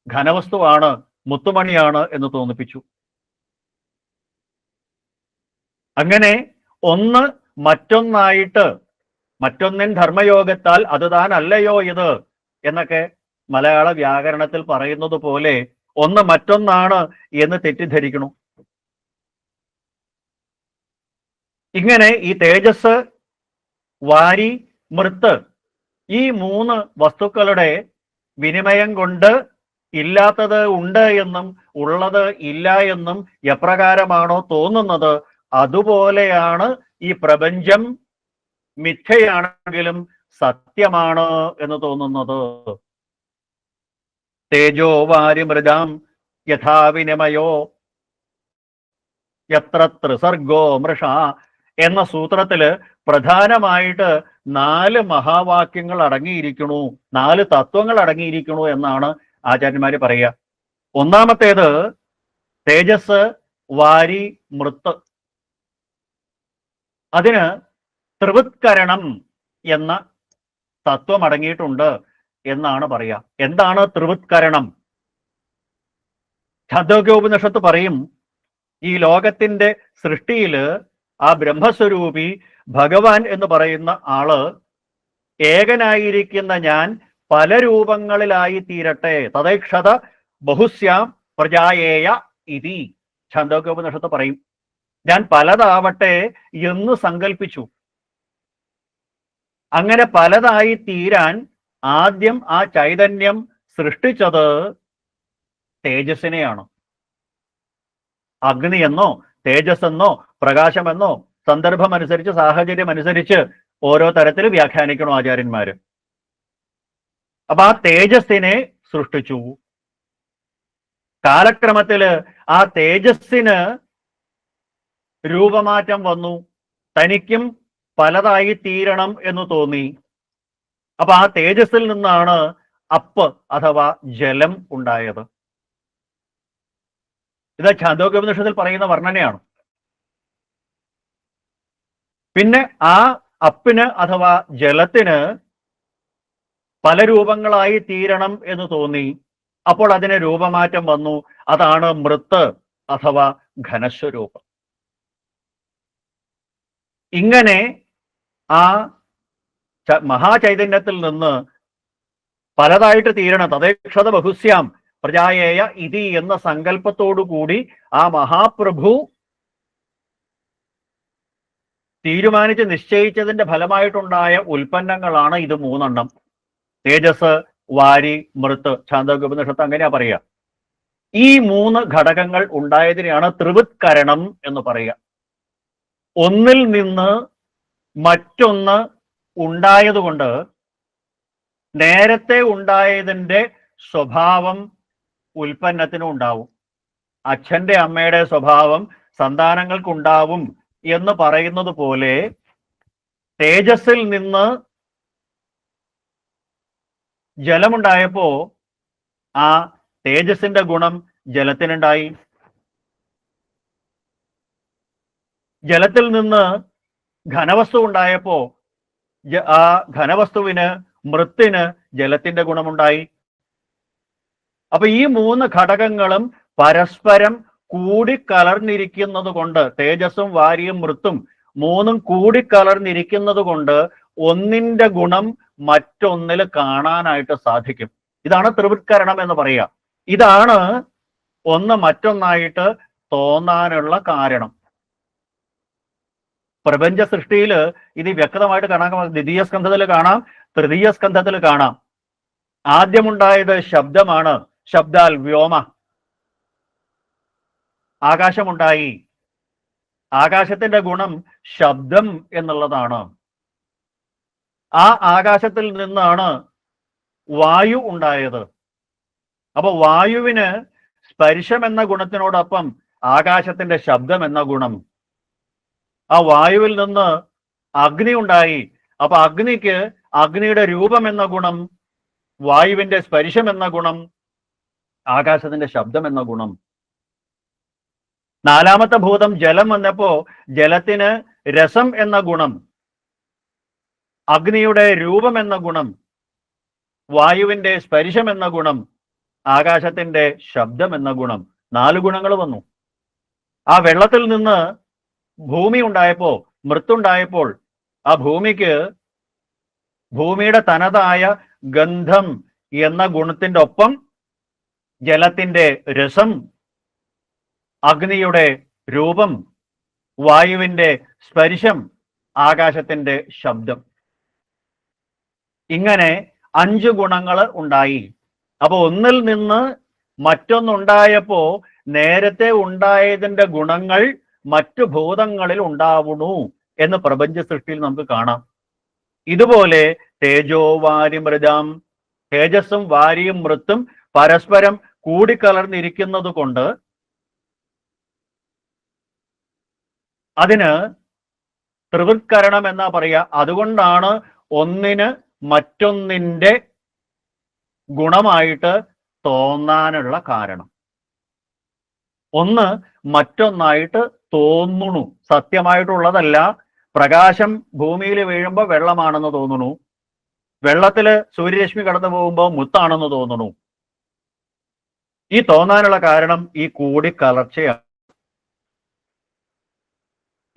Speaker 1: ഘനവസ്തുവാണ്, മുത്തുമണിയാണ് എന്ന് തോന്നിപ്പിച്ചു. അങ്ങനെ ഒന്ന് മറ്റൊന്നായിട്ട്, മറ്റൊന്നിൻ ധർമ്മയോഗത്താൽ അത് താൻ അല്ലയോ ഇത് എന്നൊക്കെ മലയാള വ്യാകരണത്തിൽ പറയുന്നത് പോലെ ഒന്ന് മറ്റൊന്നാണ് എന്ന് തെറ്റിദ്ധരിക്കണം. ഇങ്ങനെ ഈ തേജസ്, വാരി, മൃത്ത്, ഈ മൂന്ന് വസ്തുക്കളുടെ വിനിമയം കൊണ്ട് ഇല്ലാത്തത് ഉണ്ട് എന്നും ഉള്ളത് ഇല്ല എന്നും എപ്രകാരമാണോ തോന്നുന്നത്, അതുപോലെയാണ് ഈ പ്രപഞ്ചം മിഥ്യയാണെങ്കിലും സത്യമാണ് എന്ന് തോന്നുന്നത്. തേജോ വാരി മൃദാം യഥാവിനിമയോ യത്ര ത്രിസർഗോ മൃഷ എന്ന സൂത്രത്തില് പ്രധാനമായിട്ട് 4 മഹാവാക്യങ്ങൾ അടങ്ങിയിരിക്കണു, 4 തത്വങ്ങൾ അടങ്ങിയിരിക്കണു എന്നാണ് ആചാര്യന്മാര് പറയുക. ഒന്നാമത്തേത് തേജസ്, വാരി, മൃത്ത്. അതിന് ത്രിവൃത്കരണം എന്ന തത്വം അടങ്ങിയിട്ടുണ്ട് എന്നാണ് പറയുക. എന്താണ് ത്രിവൃത്കരണം? ഛാന്ദോഗ്യോപനിഷത്ത് പറയും, ഈ ലോകത്തിന്റെ സൃഷ്ടിയില് ആ ബ്രഹ്മസ്വരൂപി ഭഗവാൻ എന്ന് പറയുന്ന ആള് ഏകനായിരിക്കുന്ന ഞാൻ പല രൂപങ്ങളിലായി തീരട്ടെ, തദൈക്ഷത ബഹുസ്യാം പ്രജായേയ ഇതി ഛാന്ദോഗ്യോപനിഷത്ത് പറയും. ഞാൻ പലതാവട്ടെ എന്ന് സങ്കല്പിച്ചു. അങ്ങനെ പലതായി തീരാൻ ആദ്യം ആ ചൈതന്യം സൃഷ്ടിച്ചത് തേജസ്സിനെയാണ്. അഗ്നിയെന്നോ തേജസ്സെന്നോ പ്രകാശമെന്നോ സന്ദർഭമനുസരിച്ച്, സാഹചര്യം അനുസരിച്ച് ഓരോ തരത്തിൽ വ്യാഖ്യാനിക്കണം ആചാര്യന്മാര്. അപ്പൊ ആ തേജസ്സിനെ സൃഷ്ടിച്ചു. കാലക്രമത്തില് ആ തേജസ്സിന് രൂപമാറ്റം വന്നു. തനിക്കും പലതായി തീരണം എന്ന് തോന്നി. അപ്പൊ ആ തേജസ്സിൽ നിന്നാണ് അപ്പ് അഥവാ ജലം ഉണ്ടായത്. ഇത് ഛാന്ദോഗ്യോപനിഷത്തിൽ പറയുന്ന വർണ്ണനയാണ്. പിന്നെ ആ അപ്പിന് അഥവാ ജലത്തിന് പല രൂപങ്ങളായി തീരണം എന്ന് തോന്നി. അപ്പോൾ അതിന് രൂപമാറ്റം വന്നു. അതാണ് മൃത്ത് അഥവാ ഘനസ്വരൂപം. ഇങ്ങനെ ആ മഹാചൈതന്യത്തിൽ നിന്ന് പലതായിട്ട് തീരണം, തദേക്ഷത ബഹുസ്യാം പ്രജായേയ ഇതി എന്ന സങ്കല്പത്തോടു കൂടി ആ മഹാപ്രഭു തീരുമാനിച്ച് നിശ്ചയിച്ചതിന്റെ ഫലമായിട്ടുണ്ടായ ഉൽപ്പന്നങ്ങളാണ് ഇത് 3 തേജസ്, വാരി, മൃത്ത്. ഛാന്ദോഗ്യോപനിഷത്ത് അങ്ങനെയാ പറയുക. ഈ 3 ഘടകങ്ങൾ ഉണ്ടായതിനെയാണ് ത്രിവൃത്കരണം എന്ന് പറയുക. ഒന്നിൽ നിന്ന് മറ്റൊന്ന് ഉണ്ടായതുകൊണ്ട് നേരത്തെ ഉണ്ടായതിൻ്റെ സ്വഭാവം ഉൽപ്പന്നത്തിനും ഉണ്ടാവും. അച്ഛൻ്റെ അമ്മയുടെ സ്വഭാവം സന്താനങ്ങൾക്കുണ്ടാവും എന്ന് പറയുന്നത് പോലെ തേജസ്സിൽ നിന്ന് ജലമുണ്ടായപ്പോ ആ തേജസ്സിന്റെ ഗുണം ജലത്തിനുണ്ടായി. ജലത്തിൽ നിന്ന് ഘനവസ്തു ഉണ്ടായപ്പോ ആ ഘനവസ്തുവിന് മൃത്തിന് ജലത്തിന്റെ ഗുണമുണ്ടായി. അപ്പൊ ഈ മൂന്ന് ഘടകങ്ങളും പരസ്പരം കൂടിക്കലർന്നിരിക്കുന്നത് കൊണ്ട്, തേജസ്സും വാരിയും മൃത്തും മൂന്നും കൂടിക്കലർന്നിരിക്കുന്നത് കൊണ്ട് ഒന്നിന്റെ ഗുണം മറ്റൊന്നിൽ കാണാനായിട്ട് സാധിക്കും. ഇതാണ് ത്രിവൃത്കരണം എന്ന് പറയുക. ഇതാണ് ഒന്ന് മറ്റൊന്നായിട്ട് തോന്നാനുള്ള കാരണം. പ്രപഞ്ച സൃഷ്ടിയിൽ ഇത് വ്യക്തമായിട്ട് കാണാൻ ദ്വിതീയ സ്കന്ധത്തിൽ കാണാം, തൃതീയ സ്കന്ധത്തിൽ കാണാം. ആദ്യമുണ്ടായത് ശബ്ദമാണ്. ശബ്ദാൽ വ്യോമ, ആകാശമുണ്ടായി. ആകാശത്തിന്റെ ഗുണം ശബ്ദം എന്നുള്ളതാണ്. ആ ആകാശത്തിൽ നിന്നാണ് വായു ഉണ്ടായത്. അപ്പൊ വായുവിന് സ്പർശം എന്ന ഗുണത്തിനോടൊപ്പം ആകാശത്തിന്റെ ശബ്ദം എന്ന ഗുണം. ആ വായുവിൽ നിന്ന് അഗ്നി ഉണ്ടായി. അപ്പൊ അഗ്നിക്ക് അഗ്നിയുടെ രൂപം എന്ന ഗുണം, വായുവിന്റെ സ്പർശം എന്ന ഗുണം, ആകാശത്തിന്റെ ശബ്ദം എന്ന ഗുണം. നാലാമത്തെ ഭൂതം ജലം വന്നപ്പോ ജലത്തിന് രസം എന്ന ഗുണം, അഗ്നിയുടെ രൂപം എന്ന ഗുണം, വായുവിന്റെ സ്പർശം എന്ന ഗുണം, ആകാശത്തിന്റെ ശബ്ദം എന്ന ഗുണം. 4 ഗുണങ്ങൾ വന്നു. ആ വെള്ളത്തിൽ നിന്ന് ഭൂമി ഉണ്ടായപ്പോ, മൃത്തുണ്ടായപ്പോൾ ആ ഭൂമിക്ക് ഭൂമിയുടെ തനതായ ഗന്ധം എന്ന ഗുണത്തിന്റെ ഒപ്പം ജലത്തിന്റെ രസം, അഗ്നിയുടെ രൂപം, വായുവിന്റെ സ്പർശം, ആകാശത്തിന്റെ ശബ്ദം, ഇങ്ങനെ 5 ഗുണങ്ങൾ ഉണ്ടായി. അപ്പൊ ഒന്നിൽ നിന്ന് മറ്റൊന്നുണ്ടായപ്പോ നേരത്തെ ഉണ്ടായതിന്റെ ഗുണങ്ങൾ മറ്റു ഭൂതങ്ങളിൽ ഉണ്ടാവുന്നു എന്ന് പ്രപഞ്ച സൃഷ്ടിയിൽ നമുക്ക് കാണാം. ഇതുപോലെ തേജോ വാരിമൃതാം, തേജസ്സും വാരിയും മൃത്തും പരസ്പരം കൂടിക്കലർന്നിരിക്കുന്നത് കൊണ്ട് അതിന് ത്രിവൃത്കരണം എന്നാ പറയുക. അതുകൊണ്ടാണ് ഒന്നിന് മറ്റൊന്നിന്റെ ഗുണമായിട്ട് തോന്നാനുള്ള കാരണം. ഒന്ന് മറ്റൊന്നായിട്ട് തോന്നുന്നു, സത്യമായിട്ടുള്ളതല്ല. പ്രകാശം ഭൂമിയിൽ വീഴുമ്പോൾ വെള്ളമാണെന്ന് തോന്നുന്നു, വെള്ളത്തില് സൂര്യരശ്മി കടന്നു പോകുമ്പോൾ മുത്താണെന്ന് തോന്നുന്നു. ഈ തോന്നാനുള്ള കാരണം ഈ കൂടിക്കലർച്ചയാണ്.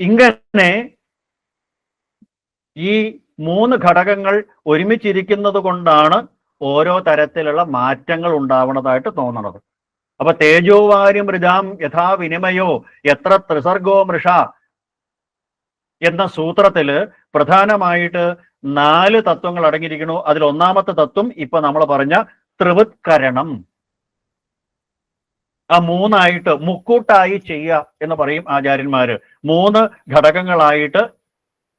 Speaker 1: ഇങ്ങനെ ഈ 3 ഘടകങ്ങൾ ഒരുമിച്ചിരിക്കുന്നത് കൊണ്ടാണ് ഓരോ തരത്തിലുള്ള മാറ്റങ്ങൾ ഉണ്ടാവുന്നതായിട്ട് തോന്നുന്നത്. അപ്പൊ തേജോവാരി മൃജാം യഥാ വിനിമയോ എത്ര ത്രിസർഗോ മൃഷ എന്ന സൂത്രത്തില് പ്രധാനമായിട്ട് 4 തത്വങ്ങൾ അടങ്ങിയിരിക്കുന്നു. അതിൽ ഒന്നാമത്തെ തത്വം ഇപ്പൊ നമ്മൾ പറഞ്ഞ ത്രിവൃത്കരണം. ആ 3ആയിട്ട് മുക്കൂട്ടായി ചെയ്യുക എന്ന് പറയും ആചാര്യന്മാര്. 3 ഘടകങ്ങളായിട്ട്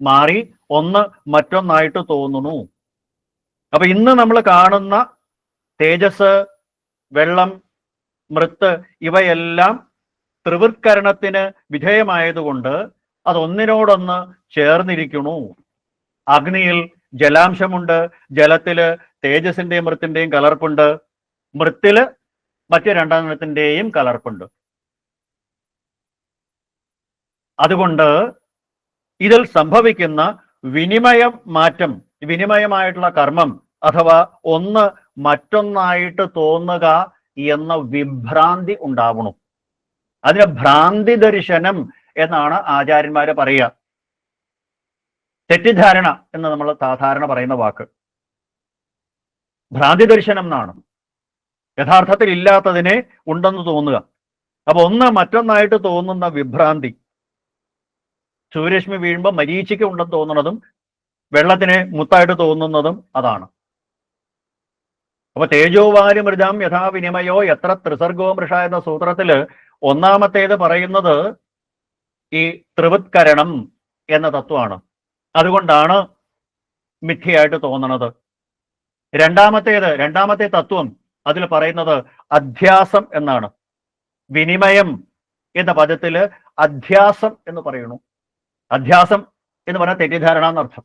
Speaker 1: മാറി ഒന്ന് മറ്റൊന്നായിട്ട് തോന്നുന്നു. അപ്പൊ ഇന്ന് നമ്മൾ കാണുന്ന തേജസ്, വെള്ളം, മൃത്ത് ഇവയെല്ലാം ത്രിവൃത്കരണത്തിന് വിധേയമായതുകൊണ്ട് അതൊന്നിനോടൊന്ന് ചേർന്നിരിക്കുന്നു. അഗ്നിയിൽ ജലാംശമുണ്ട്, ജലത്തില് തേജസിന്റെയും മൃത്തിന്റെയും കലർപ്പുണ്ട്, മൃത്തില് മറ്റ് 2 കലർപ്പുണ്ട്. അതുകൊണ്ട് ഇതിൽ സംഭവിക്കുന്ന വിനിമയം മാറ്റം, വിനിമയമായിട്ടുള്ള കർമ്മം അഥവാ ഒന്ന് മറ്റൊന്നായിട്ട് തോന്നുക എന്ന വിഭ്രാന്തി ഉണ്ടാവണം. അതിന് ഭ്രാന്തി ദർശനം എന്നാണ് ആചാര്യന്മാര് പറയുക. തെറ്റിദ്ധാരണ എന്ന് നമ്മൾ സാധാരണ പറയുന്ന വാക്ക് ഭ്രാന്തി ദർശനം എന്നാണ്. യഥാർത്ഥത്തിൽ ഇല്ലാത്തതിനെ ഉണ്ടെന്ന് തോന്നുക. അപ്പൊ ഒന്ന് മറ്റൊന്നായിട്ട് തോന്നുന്ന വിഭ്രാന്തി. സൂര്യരശ്മി വീഴുമ്പോൾ മരീചിക്ക് ഉണ്ടെന്ന് തോന്നുന്നതും വെള്ളത്തിന് മുത്തായിട്ട് തോന്നുന്നതും അതാണ്. അപ്പൊ തേജോവാരി മൃജാം യഥാ വിനിമയോ എത്ര ത്രിസർഗോ മൃഷ എന്ന സൂത്രത്തില് ഒന്നാമത്തേത് പറയുന്നത് ഈ ത്രിവൃത്കരണം എന്ന തത്വമാണ്. അതുകൊണ്ടാണ് മിഥ്യയായിട്ട് തോന്നണത്. രണ്ടാമത്തെ തത്വം അതിൽ പറയുന്നത് അധ്യാസം എന്നാണ്. വിനിമയം എന്ന പദത്തില് അധ്യാസം എന്ന് പറയുന്നു. അധ്യാസം എന്ന് പറഞ്ഞാൽ തെറ്റിദ്ധാരണ എന്നർത്ഥം.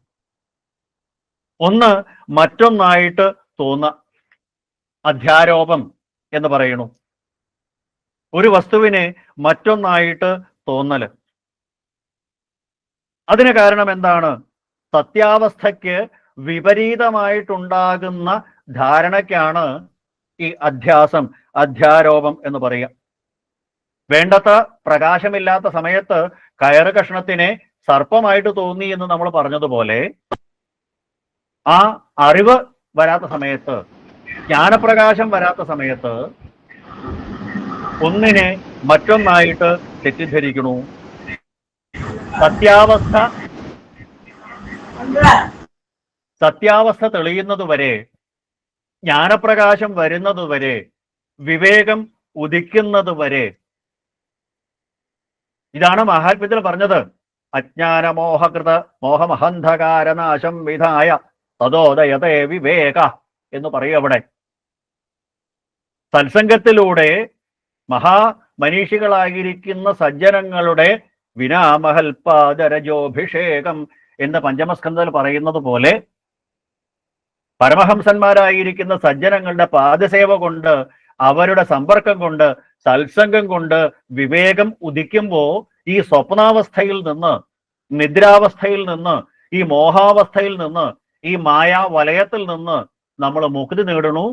Speaker 1: ഒന്ന് മറ്റൊന്നായിട്ട് തോന്നുക. അധ്യാരോപം എന്ന് പറയുന്നു. ഒരു വസ്തുവിനെ മറ്റൊന്നായിട്ട് തോന്നല്. അതിന് കാരണം എന്താണ്? സത്യാവസ്ഥയ്ക്ക് വിപരീതമായിട്ടുണ്ടാകുന്ന ധാരണയ്ക്കാണ് ഈ അധ്യാസം, അധ്യാരോപം എന്ന് പറയുക. വേണ്ടത്ര പ്രകാശമില്ലാത്ത സമയത്ത് കയറ് കഷ്ണത്തിനെ സർപ്പമായിട്ട് തോന്നി എന്ന് നമ്മൾ പറഞ്ഞതുപോലെ, ആ അറിവ് വരാത്ത സമയത്ത്, ജ്ഞാനപ്രകാശം വരാത്ത സമയത്ത് ഒന്നിനെ മറ്റൊന്നായിട്ട് തെറ്റിദ്ധരിക്കണു. സത്യാവസ്ഥ തെളിയുന്നതുവരെ, ജ്ഞാനപ്രകാശം വരുന്നതുവരെ, വിവേകം ഉദിക്കുന്നതുവരെ. ഇതാണ് മഹാത്മ്യത്തിൽ പറഞ്ഞത്. അജ്ഞാനമോഹകൃത മോഹമഹന്ധകാരനാശം വിധായ തതോദയതേ വിവേക എന്ന് പറയും അവിടെ. സത്സംഗത്തിലൂടെ മഹാമനീഷികളായിരിക്കുന്ന സജ്ജനങ്ങളുടെ വിനാമഹൽപാദരജോഭിഷേകം എന്ന് പഞ്ചമസ്കന്ധത്തിൽ പറയുന്നത് പോലെ, പരമഹംസന്മാരായിരിക്കുന്ന സജ്ജനങ്ങളുടെ പാദസേവ കൊണ്ട്, അവരുടെ സമ്പർക്കം കൊണ്ട്, സത്സംഗം കൊണ്ട് വിവേകം ഉദിക്കുമ്പോൾ ഈ സ്വപ്നാവസ്ഥയിൽ നിന്ന്, നിദ്രാവസ്ഥയിൽ നിന്ന്, ഈ മോഹാവസ്ഥയിൽ നിന്ന്, ഈ മായാ വലയത്തിൽ നിന്ന് നമ്മൾ മുക്തി നേടണു.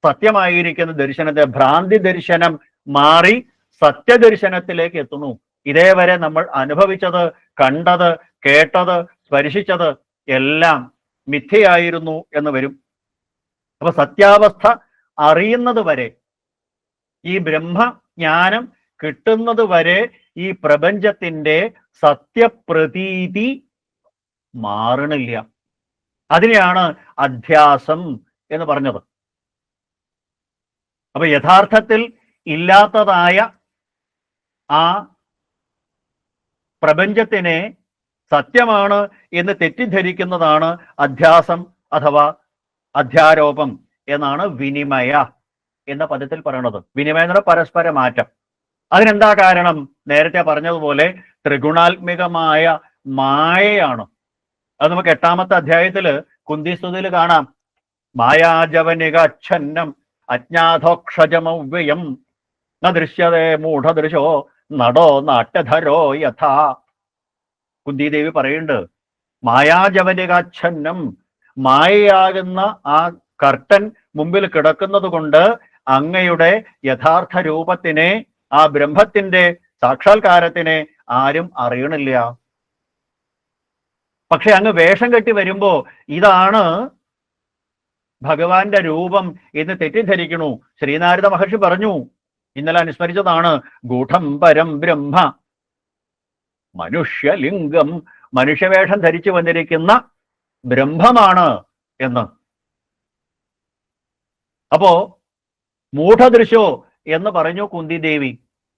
Speaker 1: സത്യമായിരിക്കുന്ന ദർശനത്തെ, ഭ്രാന്തി ദർശനം മാറി സത്യദർശനത്തിലേക്ക് എത്തുന്നു. ഇതേവരെ നമ്മൾ അനുഭവിച്ചത്, കണ്ടത്, കേട്ടത്, സ്പർശിച്ചത് എല്ലാം മിഥ്യയായിരുന്നു എന്ന് വരും. അപ്പൊ സത്യാവസ്ഥ അറിയുന്നത് വരെ, ഈ ബ്രഹ്മജ്ഞാനം കിട്ടുന്നത് വരെ ഈ പ്രപഞ്ചത്തിന്റെ സത്യപ്രതീതി മാറണില്ല. അതിനെയാണ് അധ്യാസം എന്ന് പറഞ്ഞത്. അപ്പൊ യഥാർത്ഥത്തിൽ ഇല്ലാത്തതായ ആ പ്രപഞ്ചത്തിനെ സത്യമാണ് എന്ന് തെറ്റിദ്ധരിക്കുന്നതാണ് അധ്യാസം അഥവാ അധ്യാരോപം എന്നാണ് വിനിമയ എന്ന പദത്തിൽ പറയുന്നത്. വിനിമയം എന്ന് പറഞ്ഞാൽ പരസ്പര മാറ്റം. അതിനെന്താ കാരണം? നേരത്തെ പറഞ്ഞതുപോലെ ത്രിഗുണാത്മികമായ മായയാണ്. അത് നമുക്ക് 8ാമത്തെ അധ്യായത്തില് കുന്തിസ്തുതിയിൽ കാണാം. മായാജവനികാച്ഛന്നം അജ്ഞാതോക്ഷജമവ്യയം ന ദൃശ്യതേ മൂഢദൃശോ നടോ നാട്യധരോ യഥാ. കുന്തിദേവി പറയുന്നുണ്ട്, മായാജവനികാച്ഛന്നം, മായയാകുന്ന ആ കർട്ടൻ മുമ്പിൽ കിടക്കുന്നത് കൊണ്ട് അങ്ങയുടെ യഥാർത്ഥ രൂപത്തിനെ, ആ ബ്രഹ്മത്തിന്റെ സാക്ഷാത്കാരത്തിനെ ആരും അറിയണില്ല. പക്ഷെ അങ്ങ് വേഷം കെട്ടി വരുമ്പോ ഇതാണ് ഭഗവാന്റെ രൂപം എന്ന് തെറ്റിദ്ധരിക്കണു. ശ്രീനാരദ മഹർഷി പറഞ്ഞു, ഇന്നലെ അനുസ്മരിച്ചതാണ്, ഗൂഢം പരം ബ്രഹ്മ മനുഷ്യലിംഗം, മനുഷ്യവേഷം ധരിച്ചു വന്നിരിക്കുന്ന ബ്രഹ്മമാണ് എന്ന്. അപ്പോ മൂഢദൃശോ എന്ന് പറഞ്ഞു കുന്തിദേവി.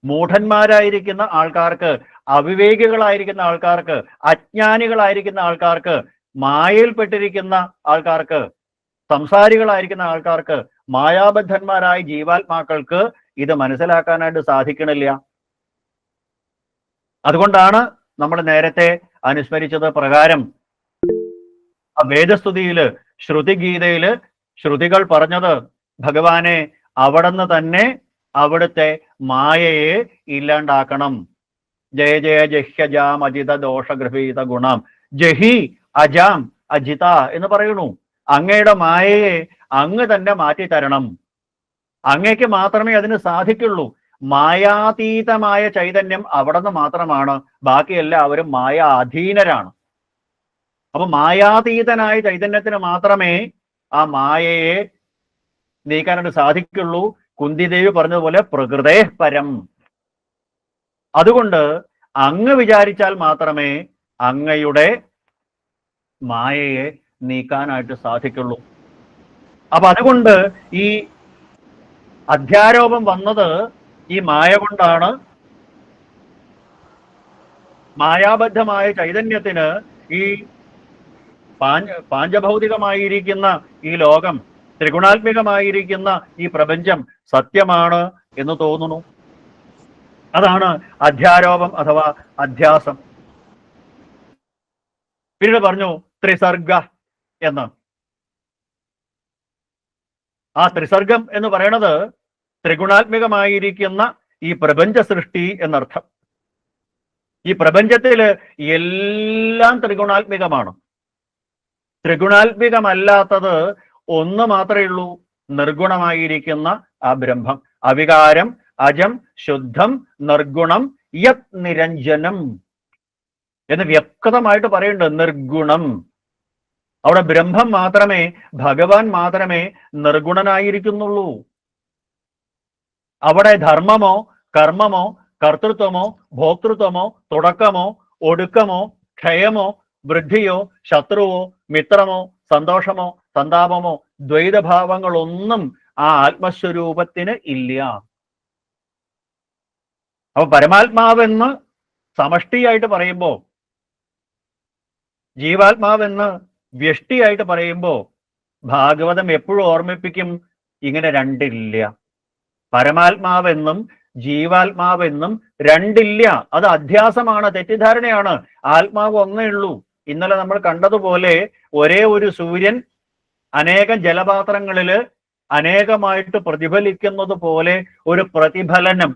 Speaker 1: മൂഢന്മാരായിരിക്കുന്ന ആൾക്കാർക്ക്, അവിവേകികളായിരിക്കുന്ന ആൾക്കാർക്ക്, അജ്ഞാനികളായിരിക്കുന്ന ആൾക്കാർക്ക്, മായയിൽപ്പെട്ടിരിക്കുന്ന ആൾക്കാർക്ക്, സംസാരികളായിരിക്കുന്ന ആൾക്കാർക്ക്, മായാബദ്ധന്മാരായ ജീവാത്മാക്കൾക്ക് ഇത് മനസ്സിലാക്കാനായിട്ട് സാധിക്കണില്ല. അതുകൊണ്ടാണ് നമ്മൾ നേരത്തെ അനുസ്മരിച്ചത് പ്രകാരം വേദസ്തുതിയില്, ശ്രുതിഗീതയില് ശ്രുതികൾ പറഞ്ഞത്, ഭഗവാനെ അവിടുന്ന് തന്നെ അവിടുത്തെ മായയെ ഇല്ലാണ്ടാക്കണം. ജയ ജയ ജഹ്യജാം അജിത ദോഷഗൃഹീത ഗുണം ജഹി അജാം അജിത എന്ന് പറയുന്നു. അങ്ങയുടെ മായയെ അങ്ങ് തന്നെ മാറ്റിത്തരണം. അങ്ങയ്ക്ക് മാത്രമേ അതിന് സാധിക്കുള്ളൂ. മായാതീതമായ ചൈതന്യം അവിടുന്ന് മാത്രമാണ്. ബാക്കി എല്ലാവരും മായ അധീനരാണ്. അപ്പൊ മായാതീതനായ ചൈതന്യത്തിന് മാത്രമേ ആ മായയെ നീക്കാനായിട്ട് സാധിക്കുള്ളൂ. കുന്തിദേവി പറഞ്ഞതുപോലെ പ്രകൃതേ പരം. അതുകൊണ്ട് അങ്ങ് വിചാരിച്ചാൽ മാത്രമേ അങ്ങയുടെ മായയെ നീക്കാനായിട്ട് സാധിക്കുള്ളൂ. അപ്പൊ അതുകൊണ്ട് ഈ അധ്യാരോപം വന്നത് ഈ മായ കൊണ്ടാണ്. മായാബദ്ധമായ ചൈതന്യത്തിന് ഈ പാഞ്ചഭൗതികമായിരിക്കുന്ന ഈ ലോകം, ത്രിഗുണാത്മികമായിരിക്കുന്ന ഈ പ്രപഞ്ചം സത്യമാണ് എന്ന് തോന്നുന്നു. അതാണ് അധ്യാരോപം അഥവാ അധ്യാസം. പിന്നീട് പറഞ്ഞു ത്രിസർഗ എന്ന്. ആ ത്രിസർഗം എന്ന് പറയുന്നത് ത്രിഗുണാത്മികമായിരിക്കുന്ന ഈ പ്രപഞ്ച സൃഷ്ടി എന്നർത്ഥം. ഈ പ്രപഞ്ചത്തില് എല്ലാം ത്രിഗുണാത്മികമാണ്. ത്രിഗുണാത്മികമല്ലാത്തത് ഒന്ന് മാത്രമേ ഉള്ളൂ, നിർഗുണമായിരിക്കുന്ന ആ ബ്രഹ്മം. അവികാരം, അജം, ശുദ്ധം, നിർഗുണം, യത് നിരഞ്ജനം എന്ന് വ്യക്തമായിട്ട് പറയുന്നുണ്ട്. നിർഗുണം. അവിടെ ബ്രഹ്മം മാത്രമേ, ഭഗവാൻ മാത്രമേ നിർഗുണനായിരിക്കുന്നുള്ളൂ. അവിടെ ധർമ്മമോ കർമ്മമോ കർത്തൃത്വമോ ഭോക്തൃത്വമോ തുടക്കമോ ഒടുക്കമോ ക്ഷയമോ വൃദ്ധിയോ ശത്രുവോ മിത്രമോ സന്തോഷമോ സന്താപമോ ദ്വൈതഭാവങ്ങളൊന്നും ആ ആത്മസ്വരൂപത്തിന് ഇല്ല. അപ്പൊ പരമാത്മാവെന്ന് സമഷ്ടിയായിട്ട് പറയുമ്പോ, ജീവാത്മാവെന്ന് വ്യഷ്ടിയായിട്ട് പറയുമ്പോ ഭാഗവതം എപ്പോഴും ഓർമ്മിപ്പിക്കും, ഇങ്ങനെ രണ്ടില്ല. പരമാത്മാവെന്നും ജീവാത്മാവെന്നും രണ്ടില്ല. അത് അധ്യാസമാണ്, തെറ്റിദ്ധാരണയാണ്. ആത്മാവ് ഒന്നേ ഉള്ളൂ. ഇന്നലെ നമ്മൾ കണ്ടതുപോലെ ഒരേ ഒരു സൂര്യൻ അനേകം ജലപാത്രങ്ങളില് അനേകമായിട്ട് പ്രതിഫലിക്കുന്നത് പോലെ ഒരു പ്രതിഫലനം,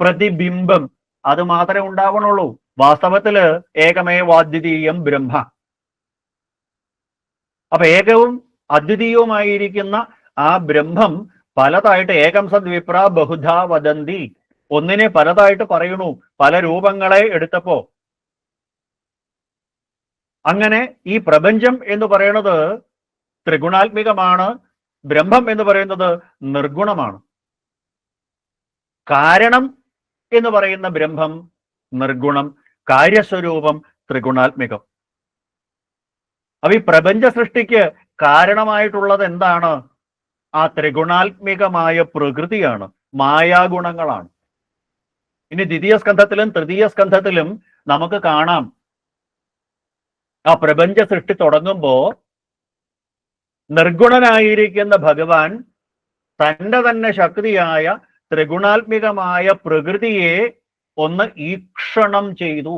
Speaker 1: പ്രതിബിംബം അത് മാത്രമേ ഉണ്ടാവണുള്ളൂ. വാസ്തവത്തില് ഏകമേവാദ്വിതീയം ബ്രഹ്മ. അപ്പൊ ഏകവും അദ്വിതീയവുമായിരിക്കുന്ന ആ ബ്രഹ്മം പലതായിട്ട്, ഏകം സദ്വിപ്ര ബഹുധാ വദന്തി, ഒന്നിനെ പലതായിട്ട് പറയണു, പല രൂപങ്ങളെ എടുത്തപ്പോ. അങ്ങനെ ഈ പ്രപഞ്ചം എന്ന് പറയുന്നത് ത്രിഗുണാത്മികമാണ്, ബ്രഹ്മം എന്ന് പറയുന്നത് നിർഗുണമാണ്. കാരണം എന്ന് പറയുന്ന ബ്രഹ്മം നിർഗുണം, കാര്യസ്വരൂപം ത്രിഗുണാത്മികം. അപ്പൊ ഈ പ്രപഞ്ച സൃഷ്ടിക്ക് കാരണമായിട്ടുള്ളത് എന്താണ്? ആ ത്രിഗുണാത്മികമായ പ്രകൃതിയാണ്, മായാഗുണങ്ങളാണ്. ഇനി ദ്വിതീയ സ്കന്ധത്തിലും തൃതീയ സ്കന്ധത്തിലും നമുക്ക് കാണാം, ആ പ്രപഞ്ച സൃഷ്ടി തുടങ്ങുമ്പോ നിർഗുണനായിരിക്കുന്ന ഭഗവാൻ തന്റെ തന്നെ ശക്തിയായ ത്രിഗുണാത്മികമായ പ്രകൃതിയെ ഒന്ന് ഈക്ഷണം ചെയ്തു,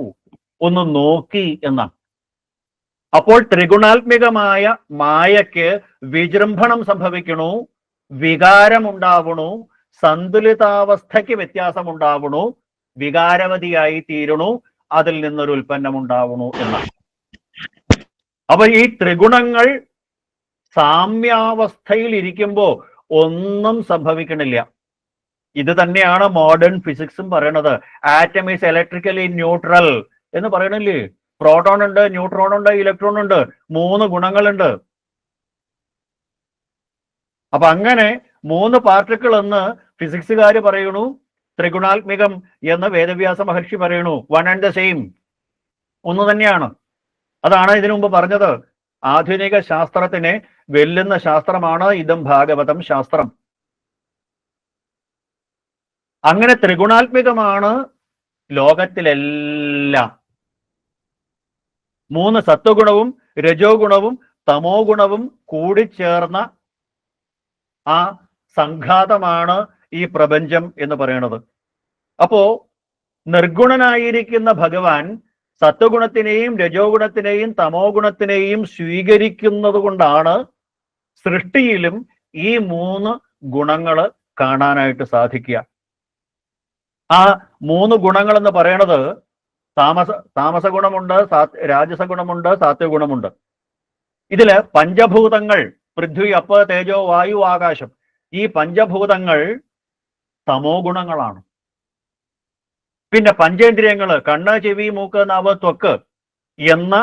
Speaker 1: ഒന്ന് നോക്കി എന്നാണ്. അപ്പോൾ ത്രിഗുണാത്മികമായ മായയ്ക്ക് വിജൃംഭണം സംഭവിക്കണു, വികാരമുണ്ടാവണു, സന്തുലിതാവസ്ഥയ്ക്ക് വ്യത്യാസമുണ്ടാവണു, വികാരവതിയായി തീരണു, അതിൽ നിന്നൊരു ഉൽപ്പന്നം ഉണ്ടാവണു എന്നാണ്. അപ്പൊ ഈ ത്രിഗുണങ്ങൾ സാമ്യാവസ്ഥയിൽ ഇരിക്കുമ്പോ ഒന്നും സംഭവിക്കണില്ല. ഇത് തന്നെയാണ് മോഡേൺ ഫിസിക്സും പറയണത്. ആറ്റം ഈസ് ഇലക്ട്രിക്കലി ന്യൂട്രൽ എന്ന് പറയണില്ലേ? പ്രോട്ടോൺ ഉണ്ട്, ന്യൂട്രോൺ ഉണ്ട്, ഇലക്ട്രോൺ ഉണ്ട്, 3 ഗുണങ്ങളുണ്ട്. അപ്പൊ അങ്ങനെ 3 പാർട്ടിക്കിൾ എന്ന് ഫിസിക്സുകാർ പറയണു, ത്രിഗുണാത്മികം എന്ന് വേദവ്യാസ മഹർഷി പറയണു. വൺ ആൻഡ് ദ സെയിം, ഒന്ന് തന്നെയാണ്. അതാണ് ഇതിനു മുമ്പ് പറഞ്ഞത്, ആധുനിക ശാസ്ത്രത്തിനെ വെല്ലുന്ന ശാസ്ത്രമാണ് ഇദം ഭാഗവതം ശാസ്ത്രം. അങ്ങനെ ത്രിഗുണാത്മികമാണ് ലോകത്തിലെല്ലാം. 3 സത്വഗുണവും രജോ ഗുണവും തമോ ഗുണവും കൂടിച്ചേർന്ന ആ സംഘാതമാണ് ഈ പ്രപഞ്ചം എന്ന് പറയുന്നത്. അപ്പോ നിർഗുണനായിരിക്കുന്ന ഭഗവാൻ സത്വഗുണത്തിനെയും രജോ ഗുണത്തിനെയും തമോ ഗുണത്തിനെയും സ്വീകരിക്കുന്നത് കൊണ്ടാണ് സൃഷ്ടിയിലും ഈ 3 ഗുണങ്ങള് കാണാനായിട്ട് സാധിക്കുക. ആ 3 ഗുണങ്ങൾ എന്ന് പറയണത് താമസ ഗുണമുണ്ട്, രാജസ ഗുണമുണ്ട്, സാത്വിക ഗുണമുണ്ട്. ഇതില് പഞ്ചഭൂതങ്ങൾ, പൃഥ്വി, അപ്പ്, തേജോ, വായു, ആകാശം, ഈ പഞ്ചഭൂതങ്ങൾ തമോ ഗുണങ്ങളാണ്. പിന്നെ പഞ്ചേന്ദ്രിയങ്ങള്, കണ്ണ്, ചെവി, മൂക്ക്, നാവ്, ത്വക്ക് എന്ന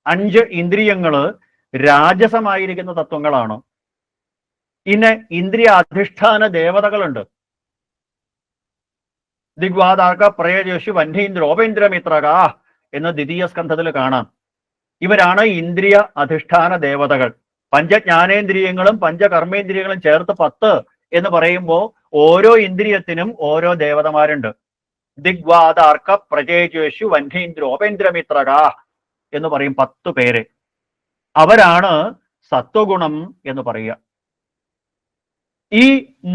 Speaker 1: 5 ഇന്ദ്രിയങ്ങള് രാജസമായിരിക്കുന്ന തത്വങ്ങളാണ്. പിന്നെ ഇന്ദ്രിയ അധിഷ്ഠാന ദേവതകളുണ്ട്. ദിഗ്വാദാർക്ക പ്രയജോഷി വന്യീന്ദ്രോപേന്ദ്രമിത്രക എന്ന് ദ്വിതീയ സ്കന്ധത്തിൽ കാണാം. ഇവരാണ് ഇന്ദ്രിയ അധിഷ്ഠാന ദേവതകൾ. പഞ്ചജ്ഞാനേന്ദ്രിയങ്ങളും പഞ്ചകർമ്മേന്ദ്രിയങ്ങളും ചേർത്ത് 10 എന്ന് പറയുമ്പോൾ ഓരോ ഇന്ദ്രിയത്തിനും ഓരോ ദേവതമാരുണ്ട്. ദിഗ്വാദാർക്ക പ്രജേജേഷു വന്യീന്ദ്രോപേന്ദ്രമിത്രക എന്ന് പറയും 10 പേര്. അവരാണ് സത്വഗുണം എന്ന് പറയുക. ഈ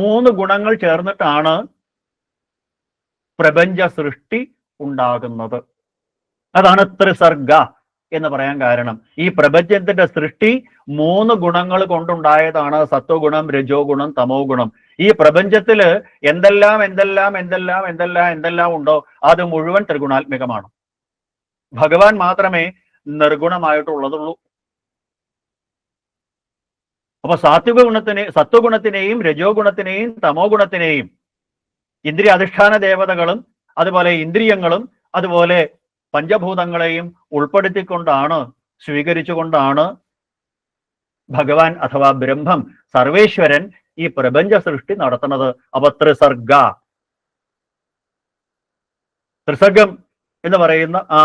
Speaker 1: 3 ഗുണങ്ങൾ ചേർന്നിട്ടാണ് പ്രപഞ്ച സൃഷ്ടി ഉണ്ടാകുന്നത്. അതാണ് ത്രിസർഗ എന്ന് പറയാൻ കാരണം ഈ പ്രപഞ്ചത്തിന്റെ സൃഷ്ടി 3 ഗുണങ്ങൾ കൊണ്ടുണ്ടായതാണ്. സത്വഗുണം, രജോ ഗുണം, തമോ ഗുണം. ഈ പ്രപഞ്ചത്തില് എന്തെല്ലാം എന്തെല്ലാം എന്തെല്ലാം എന്തെല്ലാം എന്തെല്ലാം ഉണ്ടോ അത് മുഴുവൻ ത്രിഗുണാത്മികമാണ്. ഭഗവാൻ മാത്രമേ നിർഗുണമായിട്ടുള്ളതുള്ളൂ. അപ്പൊ സത്വഗുണത്തിനെയും രജോ ഗുണത്തിനെയും തമോ ഗുണത്തിനെയും ഇന്ദ്രിയ അധിഷ്ഠാന ദേവതകളും അതുപോലെ ഇന്ദ്രിയങ്ങളും അതുപോലെ പഞ്ചഭൂതങ്ങളെയും ഉൾപ്പെടുത്തിക്കൊണ്ടാണ്, സ്വീകരിച്ചുകൊണ്ടാണ് ഭഗവാൻ അഥവാ ബ്രഹ്മം, സർവേശ്വരൻ ഈ പ്രപഞ്ച സൃഷ്ടി നടത്തുന്നത്. അപ്പൊ ത്രിസർഗം എന്ന് പറയുന്ന ആ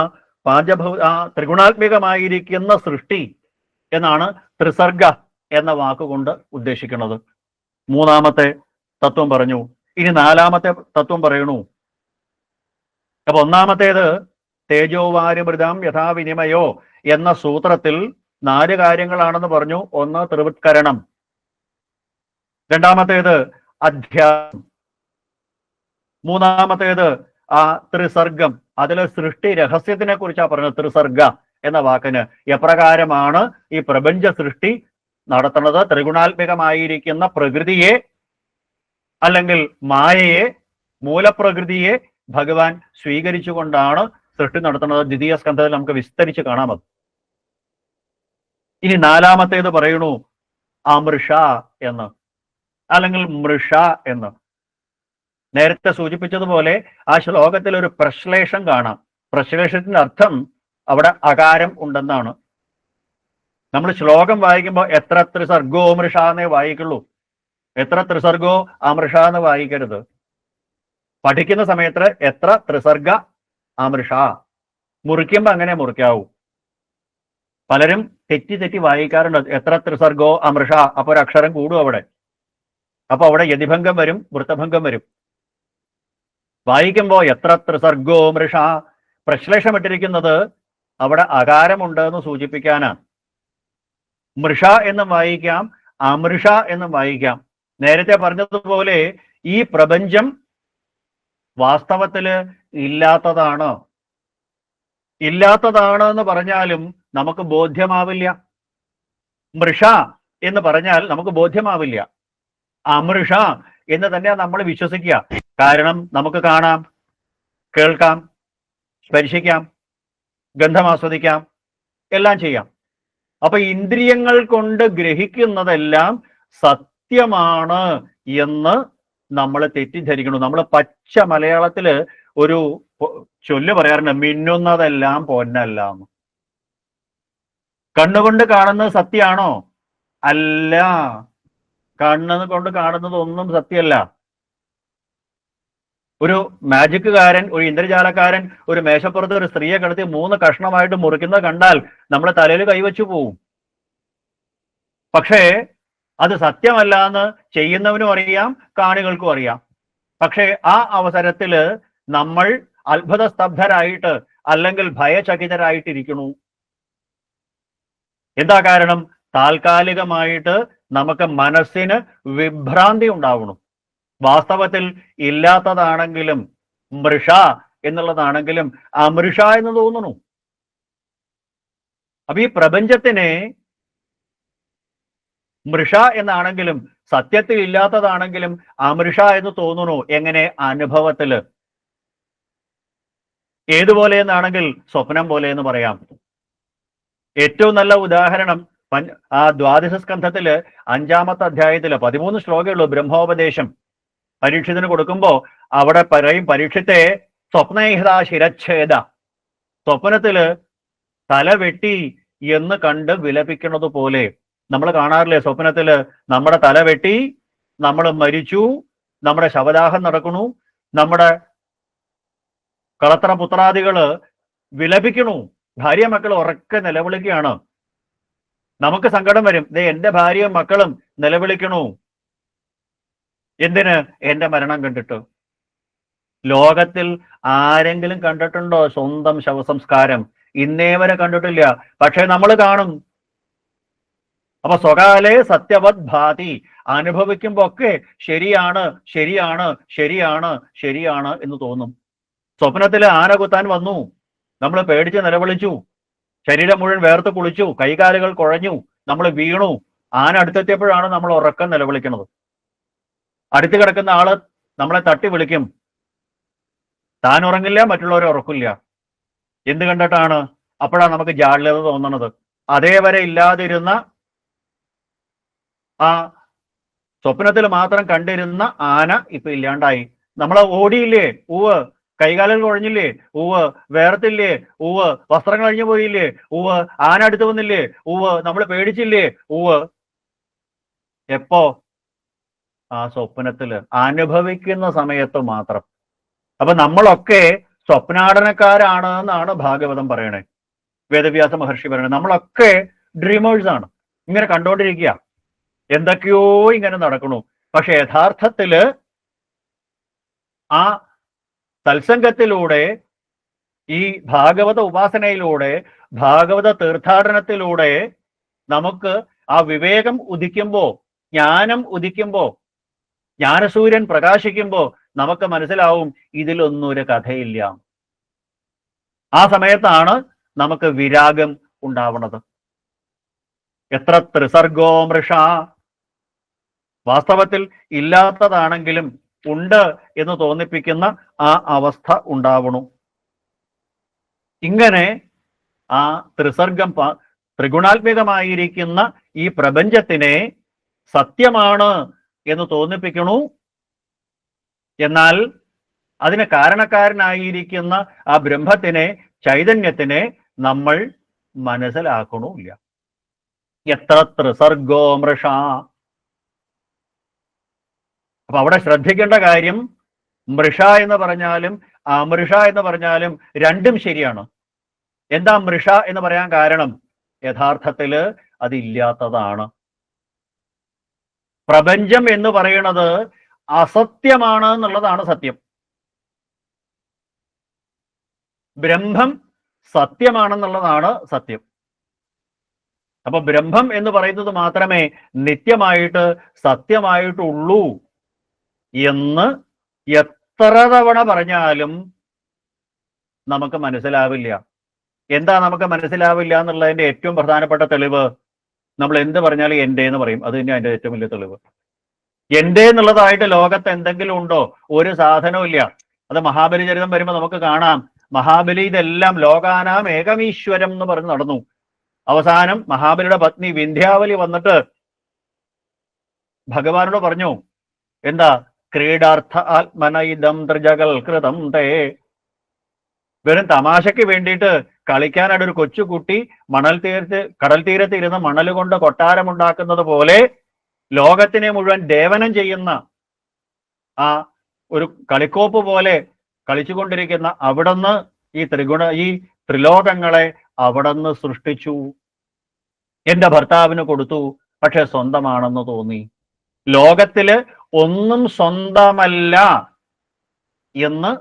Speaker 1: ത്രിഗുണാത്മികമായിരിക്കുന്ന സൃഷ്ടി എന്നാണ് ത്രിസർഗ എന്ന വാക്കുകൊണ്ട് ഉദ്ദേശിക്കുന്നത്. 3ാമത്തെ തത്വം പറഞ്ഞു. ഇനി 4ാമത്തെ തത്വം പറയണു. അപ്പൊ 1ാമത്തേത് തേജോവാരിമൃതം യഥാവിനിമയോ എന്ന സൂത്രത്തിൽ 4 കാര്യങ്ങളാണെന്ന് പറഞ്ഞു. 1 ത്രിവൃത്കരണം, 2ാമത്തേത് അധ്യാസം, 3ാമത്തേത് ത്രിസർഗം. അതിലെ സൃഷ്ടി രഹസ്യത്തിനെ കുറിച്ചാണ് പറഞ്ഞത്. ത്രിസർഗ എന്ന വാക്കിന് എപ്രകാരമാണ് ഈ പ്രപഞ്ച സൃഷ്ടി നടത്തുന്നത്. ത്രിഗുണാത്മികമായിരിക്കുന്ന പ്രകൃതിയെ അല്ലെങ്കിൽ മായയെ, മൂലപ്രകൃതിയെ ഭഗവാൻ സ്വീകരിച്ചുകൊണ്ടാണ് സൃഷ്ടി നടത്തുന്നത്. ദ്വിതീയ സ്കന്ധത്തിൽ നമുക്ക് വിസ്തരിച്ച് കാണാമത്. ഇനി 4ാമത്തേത് പറയണു അമൃഷ എന്ന്, അല്ലെങ്കിൽ മൃഷ എന്ന്. നേരത്തെ സൂചിപ്പിച്ചതുപോലെ ആ ശ്ലോകത്തിൽ ഒരു പ്രശ്ലേഷം കാണാം. പ്രശ്ലേഷത്തിന്റെ അർത്ഥം അവിടെ അകാരം ഉണ്ടെന്നാണ്. നമ്മൾ ശ്ലോകം വായിക്കുമ്പോൾ എത്ര ത്രിസർഗോ മൃഷ എന്നേ വായിക്കുള്ളൂ. എത്ര ത്രിസർഗോ അമൃഷ എന്ന് വായിക്കരുത്. പഠിക്കുന്ന സമയത്ത് എത്ര ത്രിസർഗ അമൃഷ, മുറിക്കുമ്പോ അങ്ങനെ മുറിക്കാവൂ. പലരും തെറ്റി വായിക്കാറുണ്ട്. എത്ര ത്രിസർഗോ അമൃഷ, അപ്പൊ ഒരു അക്ഷരം കൂടും അവിടെ. അപ്പൊ അവിടെ യതിഭംഗം വരും, വൃത്തഭംഗം വരും. വായിക്കുമ്പോ എത്ര ത്രിസർഗോ മൃഷ, പ്രശ്ലേഷം ഇട്ടിരിക്കുന്നത് അവിടെ അകാരമുണ്ട് എന്ന് സൂചിപ്പിക്കാനാണ്. മൃഷ എന്നും വായിക്കാം, അമൃഷ എന്നും വായിക്കാം. നേരത്തെ പറഞ്ഞതുപോലെ ഈ പ്രപഞ്ചം വാസ്തവത്തില് ഇല്ലാത്തതാണ്. ഇല്ലാത്തതാണ് എന്ന് പറഞ്ഞാലും നമുക്ക് ബോധ്യമാവില്ല. മൃഷ എന്ന് പറഞ്ഞാൽ നമുക്ക് ബോധ്യമാവില്ല. അമൃഷ എന്ന് തന്നെ നമ്മൾ വിശ്വസിക്കുക. കാരണം നമുക്ക് കാണാം, കേൾക്കാം, സ്പർശിക്കാം, ഗന്ധം ആസ്വദിക്കാം, എല്ലാം ചെയ്യാം. അപ്പൊ ഇന്ദ്രിയങ്ങൾ കൊണ്ട് ഗ്രഹിക്കുന്നതെല്ലാം സത്യമാണ് എന്ന് നമ്മൾ തെറ്റിദ്ധരിക്കണം. നമ്മൾ പച്ച മലയാളത്തില് ഒരു ചൊല്ല് പറയാറുണ്ട്, മിന്നുന്നതെല്ലാം പൊന്നല്ല എന്ന്. കണ്ണുകൊണ്ട് കാണുന്നത് സത്യമാണോ? അല്ല. കണ്ണ് കൊണ്ട് കാണുന്നത് ഒന്നും സത്യമല്ല. ഒരു മാജിക്കുകാരൻ, ഒരു ഇന്ദ്രജാലക്കാരൻ ഒരു മേശപ്പുറത്ത് ഒരു സ്ത്രീയെ കിടത്തി 3 കഷ്ണമായിട്ട് മുറിക്കുന്നത് കണ്ടാൽ നമ്മുടെ തലയിൽ കൈവച്ചു പോവും. പക്ഷേ അത് സത്യമല്ല എന്ന് ചെയ്യുന്നവനും അറിയാം, കാണികൾക്കും അറിയാം. പക്ഷേ ആ അവസരത്തില് നമ്മൾ അത്ഭുത സ്തബ്ധരായിട്ട് അല്ലെങ്കിൽ ഭയചകിതരായിട്ടിരിക്കണു. എന്താ കാരണം? താൽക്കാലികമായിട്ട് നമുക്ക് മനസ്സിന് വിഭ്രാന്തി ഉണ്ടാവണം. വാസ്തവത്തിൽ ഇല്ലാത്തതാണെങ്കിലും, മൃഷ എന്നുള്ളതാണെങ്കിലും അമൃഷ എന്ന് തോന്നുന്നു. അപ്പൊ ഈ പ്രപഞ്ചത്തിനെ മൃഷ എന്നാണെങ്കിലും സത്യത്തിൽ ഇല്ലാത്തതാണെങ്കിലും അമൃഷ എന്ന് തോന്നുന്നു. എങ്ങനെ? അനുഭവത്തില്. ഏതുപോലെ എന്നാണെങ്കിൽ സ്വപ്നം പോലെ എന്ന് പറയാം. ഏറ്റവും നല്ല ഉദാഹരണം ദ്വാദശ സ്കന്ധത്തില് 5ാമത്തെ അധ്യായത്തില് 13 ശ്ലോകമുള്ളൂ ബ്രഹ്മോപദേശം പരീക്ഷത്തിന് കൊടുക്കുമ്പോ അവിടെ പറയും, പരീക്ഷത്തെ സ്വപ്നഹിത ശിരച്ഛേദ, സ്വപ്നത്തില് തല വെട്ടി എന്ന് കണ്ട് വിലപിക്കുന്നത് പോലെ. നമ്മൾ കാണാറില്ലേ സ്വപ്നത്തില് നമ്മുടെ തല വെട്ടി, നമ്മൾ മരിച്ചു, നമ്മുടെ ശവദാഹം നടക്കണു, നമ്മുടെ കളത്ര പുത്രാദികള് വിലപിക്കണു, ഭാര്യ മക്കൾ ഉറക്കെ നിലവിളിക്കുകയാണ്. നമുക്ക് സങ്കടം വരും. എന്റെ ഭാര്യയും മക്കളും നിലവിളിക്കണു. എന്തിന്? എന്റെ മരണം കണ്ടിട്ട്. ലോകത്തിൽ ആരെങ്കിലും കണ്ടിട്ടുണ്ടോ സ്വന്തം ശവസംസ്കാരം? ഇന്നേ വരെ കണ്ടിട്ടില്ല. പക്ഷെ നമ്മൾ കാണും. അപ്പൊ സ്വകാലേ സത്യവത് ഭാതി, അനുഭവിക്കുമ്പോ ഒക്കെ ശരിയാണ് ശരിയാണ് ശരിയാണ് ശരിയാണ് എന്ന് തോന്നും. സ്വപ്നത്തിൽ ആന കുത്താൻ വന്നു, നമ്മൾ പേടിച്ച് നിലവിളിച്ചു. ശരീരം മുഴുവൻ വേർത്ത് കുളിച്ചു, കൈകാലുകൾ കുഴഞ്ഞു, നമ്മൾ വീണു. ആന അടുത്തെത്തിയപ്പോഴാണ് നമ്മൾ ഉറക്കം നിലവിളിക്കുന്നത്. അടുത്ത് കിടക്കുന്ന ആള് നമ്മളെ തട്ടി വിളിക്കും. താൻ ഉറങ്ങില്ല, മറ്റുള്ളവരെ ഉറക്കില്ല. എന്ത് കണ്ടിട്ടാണ്? അപ്പോഴാണ് നമുക്ക് ജാള്യത തോന്നണത്. അതേവരെ ഇല്ലാതിരുന്ന, ആ സ്വപ്നത്തിൽ മാത്രം കണ്ടിരുന്ന ആന ഇപ്പൊ ഇല്ലാണ്ടായി. നമ്മളെ ഓടിയില്ലേ? ഉവ്. കൈകാലുകൾ കുഴഞ്ഞില്ലേ? ഉവ്. വേർത്തില്ലേ? ഉവ്. വസ്ത്രം കഴിഞ്ഞു പോയില്ലേ? ഉവ്. ആന അടുത്ത് വന്നില്ലേ? ഉവ്. നമ്മൾ പേടിച്ചില്ലേ? ഉവ്. എപ്പോ? ആ സ്വപ്നത്തില് അനുഭവിക്കുന്ന സമയത്ത് മാത്രം. അപ്പൊ നമ്മളൊക്കെ സ്വപ്നാടനക്കാരാണ് എന്നാണ് ഭാഗവതം പറയണേ, വേദവ്യാസ മഹർഷി പറയണേ. നമ്മളൊക്കെ ഡ്രീമേഴ്സ് ആണ്. ഇങ്ങനെ കണ്ടോണ്ടിരിക്കുക, എന്തൊക്കെയോ ഇങ്ങനെ നടക്കണു. പക്ഷെ യഥാർത്ഥത്തില് ആ സത്സംഗത്തിലൂടെ, ഈ ഭാഗവത ഉപാസനയിലൂടെ, ഭാഗവത തീർത്ഥാടനത്തിലൂടെ നമുക്ക് ആ വിവേകം ഉദിക്കുമ്പോ, ജ്ഞാനം ഉദിക്കുമ്പോ, ജ്ഞാനസൂര്യൻ പ്രകാശിക്കുമ്പോ നമുക്ക് മനസ്സിലാവും ഇതിലൊന്നും ഒരു കഥയില്ല. ആ സമയത്താണ് നമുക്ക് വിരാഗം ഉണ്ടാവുന്നത്. എത്ര ത്രിസർഗോ മൃഷ. വാസ്തവത്തിൽ ഇല്ലാത്തതാണെങ്കിലും ഉണ്ട് എന്ന് തോന്നിപ്പിക്കുന്ന ആ അവസ്ഥ ഉണ്ടാവണു. ഇങ്ങനെ ആ ത്രിസർഗം, ത്രിഗുണാത്മികമായിരിക്കുന്ന ഈ പ്രപഞ്ചത്തിനെ സത്യമാണ് എന്ന് തോന്നിപ്പിക്കണു. എന്നാൽ അതിന് കാരണക്കാരനായിരിക്കുന്ന ആ ബ്രഹ്മത്തിനെ, ചൈതന്യത്തിനെ നമ്മൾ മനസ്സിലാക്കണമില്ല. എത്ര ത്രിസർഗോ മൃഷ. അപ്പൊ അവിടെ ശ്രദ്ധിക്കേണ്ട കാര്യം, മൃഷ എന്ന് പറഞ്ഞാലും അമൃഷ എന്ന് പറഞ്ഞാലും രണ്ടും ശരിയാണ്. എന്താ മൃഷ എന്ന് പറയാൻ കാരണം? യഥാർത്ഥത്തില് അതില്ലാത്തതാണ്. പ്രപഞ്ചം എന്ന് പറയുന്നത് അസത്യമാണ് എന്നുള്ളതാണ് സത്യം. ബ്രഹ്മം സത്യമാണെന്നുള്ളതാണ് സത്യം. അപ്പൊ ബ്രഹ്മം എന്ന് പറയുന്നത് മാത്രമേ നിത്യമായിട്ട് സത്യമായിട്ടുള്ളൂ എന്ന് എത്ര തവണ പറഞ്ഞാലും നമുക്ക് മനസ്സിലാവില്ല. എന്താ നമുക്ക് മനസ്സിലാവില്ല എന്നുള്ളതിന്റെ ഏറ്റവും പ്രധാനപ്പെട്ട തെളിവ്, നമ്മൾ എന്ത് പറഞ്ഞാലും എൻ്റെ എന്ന് പറയും. അത് തന്നെ അതിന്റെ ഏറ്റവും വലിയ തെളിവ്. എൻ്റെ എന്നുള്ളതായിട്ട് ലോകത്ത് എന്തെങ്കിലും ഉണ്ടോ? ഒരു സാധനവും ഇല്ല. അത് മഹാബലി ചരിതം വരുമ്പോൾ നമുക്ക് കാണാം. മഹാബലി ഇതെല്ലാം ലോകാനാം ഏകമീശ്വരം എന്ന് പറഞ്ഞ് നടന്നു. അവസാനം മഹാബലിയുടെ പത്നി വിന്ധ്യാവലി വന്നിട്ട് ഭഗവാനോട് പറഞ്ഞു, എന്താ? ക്രീഡാർത്ഥ ആത്മനൈദം ത്രിജകൽ കൃതം തേ. വെറും തമാശയ്ക്ക് വേണ്ടിയിട്ട് കളിക്കാനായിട്ട് ഒരു കൊച്ചുകുട്ടി കടൽ തീരത്ത് ഇരുന്ന് മണൽ കൊണ്ട് കൊട്ടാരമുണ്ടാക്കുന്നത് പോലെ ലോകത്തിനെ മുഴുവൻ ദേവനം ചെയ്യുന്ന ആ ഒരു കളിക്കോപ്പ് പോലെ കളിച്ചുകൊണ്ടിരിക്കുന്ന അവിടുന്ന് ഈ ത്രിലോകങ്ങളെ അവിടുന്ന് സൃഷ്ടിച്ചു. എന്റെ ഭർത്താവിന് കൊടുത്തു, പക്ഷെ സ്വന്തമാണെന്ന് തോന്നി. ലോകത്തില് ഒന്നും സ്വന്തമല്ല എന്ന്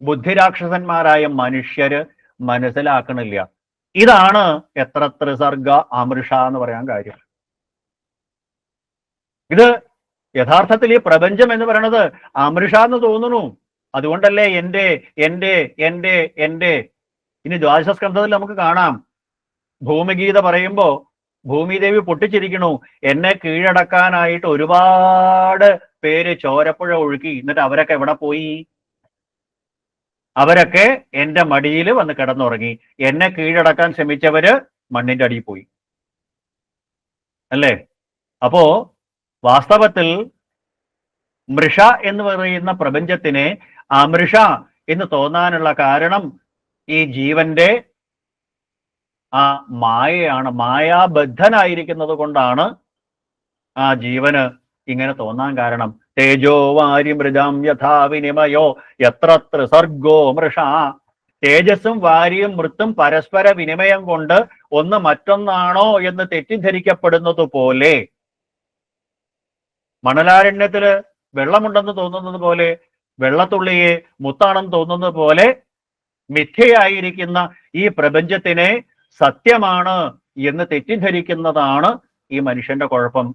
Speaker 1: ബുദ്ധിരാക്ഷസന്മാരായ മനുഷ്യര് മനസ്സിലാക്കണില്ല. ഇതാണ് എത്ര ത്രിസർഗ അമൃഷ എന്ന് പറയാൻ കാര്യം. ഇത് യഥാർത്ഥത്തിൽ ഈ പ്രപഞ്ചം എന്ന് പറയുന്നത് അമൃഷ എന്ന് തോന്നുന്നു. അതുകൊണ്ടല്ലേ എൻ്റെ എൻ്റെ എൻ്റെ എൻ്റെ. ഇനി ദ്വാദശ സ്കന്ധത്തിൽ നമുക്ക് കാണാം, ഭൂമിഗീത പറയുമ്പോ ഭൂമിദേവി പൊട്ടിച്ചിരിക്കണു. എന്നെ കീഴടക്കാനായിട്ട് ഒരുപാട് പേര് ചോരപ്പുഴ ഒഴുക്കി. എന്നിട്ട് അവരൊക്കെ എവിടെ പോയി? അവരൊക്കെ എൻ്റെ മടിയിൽ വന്ന് കിടന്നുറങ്ങി. എന്നെ കീഴടക്കാൻ ശ്രമിച്ചവര് മണ്ണിന്റെ അടിയിൽ പോയി, അല്ലേ? അപ്പോ വാസ്തവത്തിൽ മൃഷ എന്ന് പറയുന്ന പ്രപഞ്ചത്തിനെ അമൃഷ എന്ന് തോന്നാനുള്ള കാരണം ഈ ജീവന്റെ ആ മായയാണ്. മായാബദ്ധനായിരിക്കുന്നത് കൊണ്ടാണ് ആ ജീവന് ഇങ്ങനെ തോന്നാൻ കാരണം. തേജോ വാരി മൃജാം യഥാ വിനിമയോ എത്ര ത്രിസർഗോ മൃഷ. തേജസ്സും വാരിയും മൃത്തും പരസ്പര വിനിമയം കൊണ്ട് ഒന്ന് മറ്റൊന്നാണോ എന്ന് തെറ്റിദ്ധരിക്കപ്പെടുന്നത് പോലെ, മണലാരണ്യത്തില് വെള്ളമുണ്ടെന്ന് തോന്നുന്നത് പോലെ, വെള്ളത്തുള്ളിയെ മുത്താണെന്ന് തോന്നുന്നത് പോലെ മിഥ്യയായിരിക്കുന്ന ഈ പ്രപഞ്ചത്തിനെ സത്യമാണ് എന്ന് തെറ്റിദ്ധരിക്കുന്നതാണ് ഈ മനുഷ്യന്റെ കുഴപ്പം.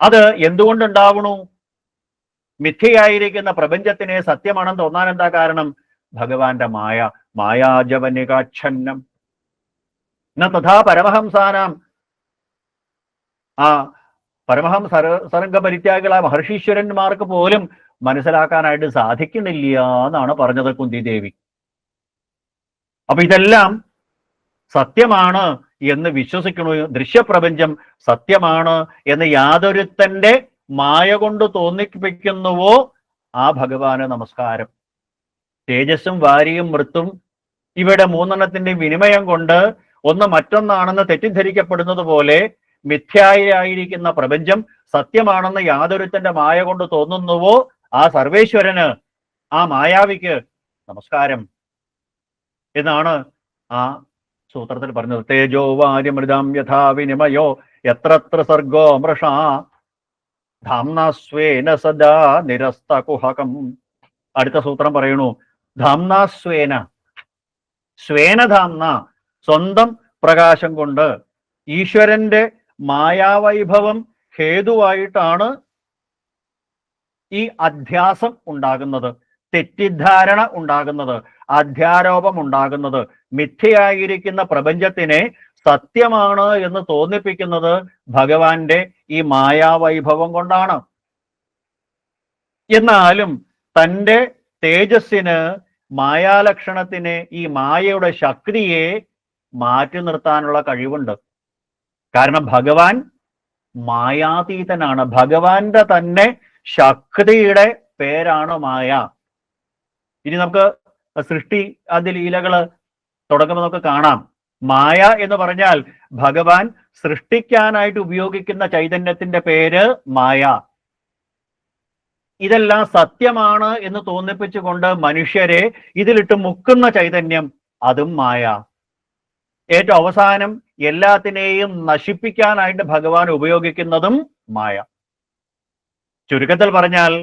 Speaker 1: അത് എന്തുകൊണ്ടുണ്ടാവണു? മിഥ്യയായിരിക്കുന്ന പ്രപഞ്ചത്തിനെ സത്യമാണെന്ന് തോന്നാൻ എന്താ കാരണം? ഭഗവാന്റെ മായാജവനികാച്ഛന്നം. ന തഥാ പരമഹംസാനാം, ആ പരമഹംസ സരംഗ പരിത്യാഗികളായ മഹർഷീശ്വരന്മാർക്ക് പോലും മനസ്സിലാക്കാനായിട്ട് സാധിക്കുന്നില്ല എന്നാണ് പറഞ്ഞത് കുന്തിദേവി. അപ്പൊ ഇതെല്ലാം സത്യമാണ് എന്ന് വിശ്വസിക്കണു. ദൃശ്യപ്രപഞ്ചം സത്യമാണ് എന്ന് യാതൊരുത്തന്റെ മായ കൊണ്ട് തോന്നിപ്പിക്കുന്നുവോ ആ ഭഗവാന് നമസ്കാരം. തേജസ്സും വാരിയും മൃത്തും ഇവിടെ മൂന്നെണ്ണത്തിന്റെ വിനിമയം കൊണ്ട് ഒന്ന് മറ്റൊന്നാണെന്ന് തെറ്റിദ്ധരിക്കപ്പെടുന്നത് പോലെ മിഥ്യായിരിക്കുന്ന പ്രപഞ്ചം സത്യമാണെന്ന് യാതൊരുത്തന്റെ മായ കൊണ്ട് തോന്നുന്നുവോ ആ സർവേശ്വരന്, ആ മായാവിക്ക് നമസ്കാരം എന്നാണ് ആ സൂത്രത്തിൽ പറഞ്ഞത്. തേജോ വാര്യമൃതം യഥാ വിനിമയോ യത്രത്ര സർഗോ മൃഷാ ധാംനാസ്വേന സദാ നിരസ്ത കുഹകം. അടുത്ത സൂത്രം പറയണു, ധാംനാസ്വേന, സ്വേനധാംന, സ്വന്തം പ്രകാശം കൊണ്ട്. ഈശ്വരന്റെ മായാവൈഭവം ഹേതുവായിട്ടാണ് ഈ അധ്യാസം ഉണ്ടാകുന്നത്, തെറ്റിദ്ധാരണ ഉണ്ടാകുന്നത്, അധ്യാരോപം ഉണ്ടാകുന്നത്. മിഥ്യയായിരിക്കുന്ന പ്രപഞ്ചത്തിനെ സത്യമാണ് എന്ന് തോന്നിപ്പിക്കുന്നത് ഭഗവാന്റെ ഈ മായാവൈഭവം കൊണ്ടാണ്. എന്നാലും തൻ്റെ തേജസ്സിന്, മായാലക്ഷണത്തിന്, ഈ മായയുടെ ശക്തിയെ മാറ്റി നിർത്താനുള്ള കഴിവുണ്ട്. കാരണം ഭഗവാൻ മായാതീതനാണ്. ഭഗവാന്റെ തന്നെ ശക്തിയുടെ പേരാണ് മായ. ഇനി നമുക്ക് സൃഷ്ടി ആദ്യ ലീലകള് തുടങ്ങുമ്പോൾ നമുക്ക് കാണാം. മായ എന്ന് പറഞ്ഞാൽ ഭഗവാൻ സൃഷ്ടിക്കാനായിട്ട് ഉപയോഗിക്കുന്ന ചൈതന്യത്തിന്റെ പേര് മായ. ഇതെല്ലാം സത്യമാണ് എന്ന് തോന്നിപ്പിച്ചുകൊണ്ട് മനുഷ്യരെ ഇതിലിട്ട് മുക്കുന്ന ചൈതന്യം, അതും മായ. ഏറ്റവും അവസാനം എല്ലാത്തിനെയും നശിപ്പിക്കാനായിട്ട് ഭഗവാൻ ഉപയോഗിക്കുന്നതും മായ. ചുരുക്കത്തിൽ പറഞ്ഞാൽ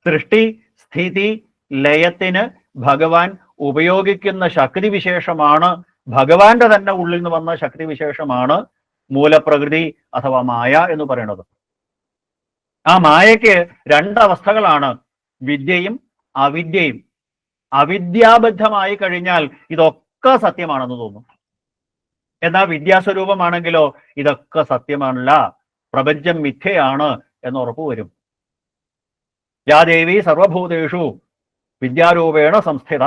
Speaker 1: സൃഷ്ടി സ്ഥിതി ലയത്തിന് ഭഗവാൻ ഉപയോഗിക്കുന്ന ശക്തി വിശേഷമാണ്, ഭഗവാന്റെ തന്നെ ഉള്ളിൽ നിന്ന് വന്ന ശക്തി വിശേഷമാണ് മൂലപ്രകൃതി അഥവാ മായ എന്ന് പറയുന്നത്. ആ മായയ്ക്ക് രണ്ടവസ്ഥകളാണ്, വിദ്യയും അവിദ്യയും. അവിദ്യാബദ്ധമായി കഴിഞ്ഞാൽ ഇതൊക്കെ സത്യമാണെന്ന് തോന്നും. എന്നാൽ വിദ്യാസ്വരൂപമാണെങ്കിലോ ഇതൊക്കെ സത്യമാണല്ല, പ്രപഞ്ചം മിഥ്യയാണ് എന്ന് ഉറപ്പ് വരും. യാ ദേവി സർവഭൂതേഷു വിദ്യാരൂപേണ സംസ്ഥിത.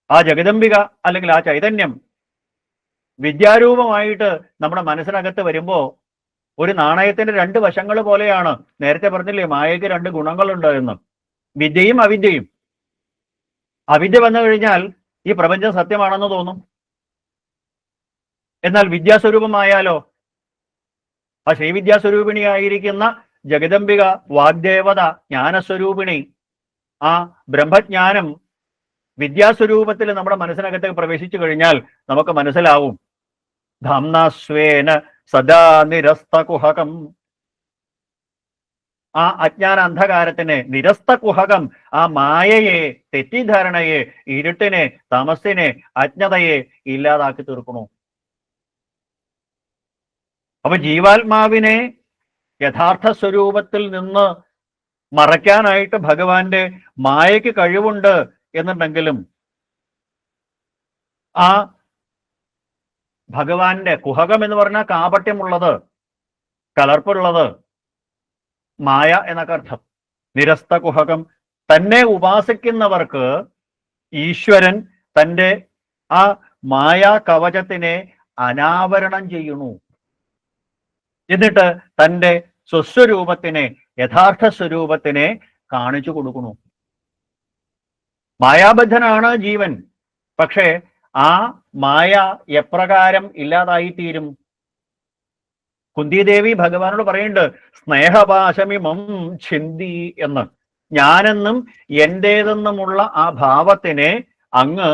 Speaker 1: ആ ജഗദംബിക അല്ലെങ്കിൽ ആ ചൈതന്യം വിദ്യാരൂപമായിട്ട് നമ്മുടെ മനസ്സിനകത്ത് വരുമ്പോ ഒരു നാണയത്തിന്റെ രണ്ട് വശങ്ങൾ പോലെയാണ്. നേരത്തെ പറഞ്ഞില്ലേ മായയ്ക്ക് രണ്ട് ഗുണങ്ങളുണ്ട് എന്ന്, വിദ്യയും അവിദ്യയും. അവിദ്യ വന്നു കഴിഞ്ഞാൽ ഈ പ്രപഞ്ചം സത്യമാണെന്ന് തോന്നും. എന്നാൽ വിദ്യാസ്വരൂപമായാലോ, ആ ശ്രീവിദ്യാസ്വരൂപിണിയായിരിക്കുന്ന ജഗദംബിക വാഗ്ദേവത ജ്ഞാനസ്വരൂപിണി, ആ ബ്രഹ്മജ്ഞാനം വിദ്യാസ്വരൂപത്തിൽ നമ്മുടെ മനസ്സിനകത്തേക്ക് പ്രവേശിച്ചു കഴിഞ്ഞാൽ നമുക്ക് മനസ്സിലാവും, ധാംനാസ്വേന സദാ നിരസ്ത കുഹകം. ആ അജ്ഞാന അന്ധകാരത്തിനെ, നിരസ്ത കുഹകം, ആ മായയെ, തെറ്റിദ്ധാരണയെ, ഇരുട്ടിനെ, തമസ്സിനെ, അജ്ഞതയെ ഇല്ലാതാക്കി തീർക്കണു. അപ്പൊ ജീവാത്മാവിനെ യഥാർത്ഥ സ്വരൂപത്തിൽ നിന്ന് മറയ്ക്കാനായിട്ട് ഭഗവാന്റെ മായയ്ക്ക് കഴിവുണ്ട് എന്നുണ്ടെങ്കിലും ആ ഭഗവാന്റെ കുഹകം എന്ന് പറഞ്ഞാൽ കാപട്യമുള്ളത്, കലർപ്പുള്ളത്, മായ എന്നൊക്കെ അർത്ഥം. നിരസ്ത കുഹകം, തന്നെ ഉപാസിക്കുന്നവർക്ക് ഈശ്വരൻ തൻ്റെ ആ മായാ കവചത്തിനെ അനാവരണം ചെയ്യുന്നു. എന്നിട്ട് തൻ്റെ സ്വസ്വരൂപത്തിനെ, യഥാർത്ഥ സ്വരൂപത്തിനെ കാണിച്ചു കൊടുക്കുന്നു. മായാബദ്ധനാണ് ജീവൻ. പക്ഷേ ആ മായ എപ്രകാരം ഇല്ലാതായിത്തീരും? കുന്തിദേവി ഭഗവാനോട് പറയുന്നുണ്ട്, സ്നേഹപാശമിമം ഛിന്തി എന്ന്. ഞാനെന്നും എന്റേതെന്നുമുള്ള ആ ഭാവത്തിനെ അങ്ങ്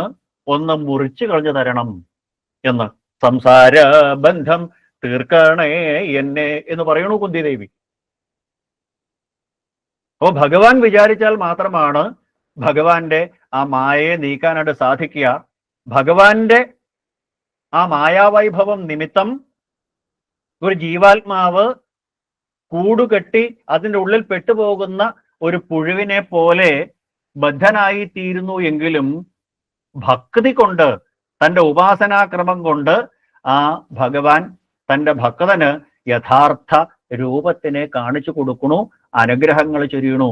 Speaker 1: ഒന്ന് മുറിച്ചു കളഞ്ഞു തരണം എന്ന്. സംസാര ബന്ധം തീർക്കണേ എന്നെ എന്ന് പറയണു കുന്തിദേവി. അപ്പോ ഭഗവാൻ വിചാരിച്ചാൽ മാത്രമാണ് ഭഗവാന്റെ ആ മായയെ നീക്കാനായിട്ട് സാധിക്കുക. ഭഗവാന്റെ ആ മായാവൈഭവം നിമിത്തം ഒരു ജീവാത്മാവ് കൂടുകെട്ടി അതിൻ്റെ ഉള്ളിൽ പെട്ടുപോകുന്ന ഒരു പുഴുവിനെ പോലെ ബദ്ധനായി തീരുന്നു എങ്കിലും ഭക്തി കൊണ്ട് തൻ്റെ ഉപാസനാക്രമം കൊണ്ട് ആ ഭഗവാൻ തൻ്റെ ഭക്തന് യഥാർത്ഥ രൂപത്തിനെ കാണിച്ചു കൊടുക്കണു, അനുഗ്രഹങ്ങൾ ചൊരിയണു.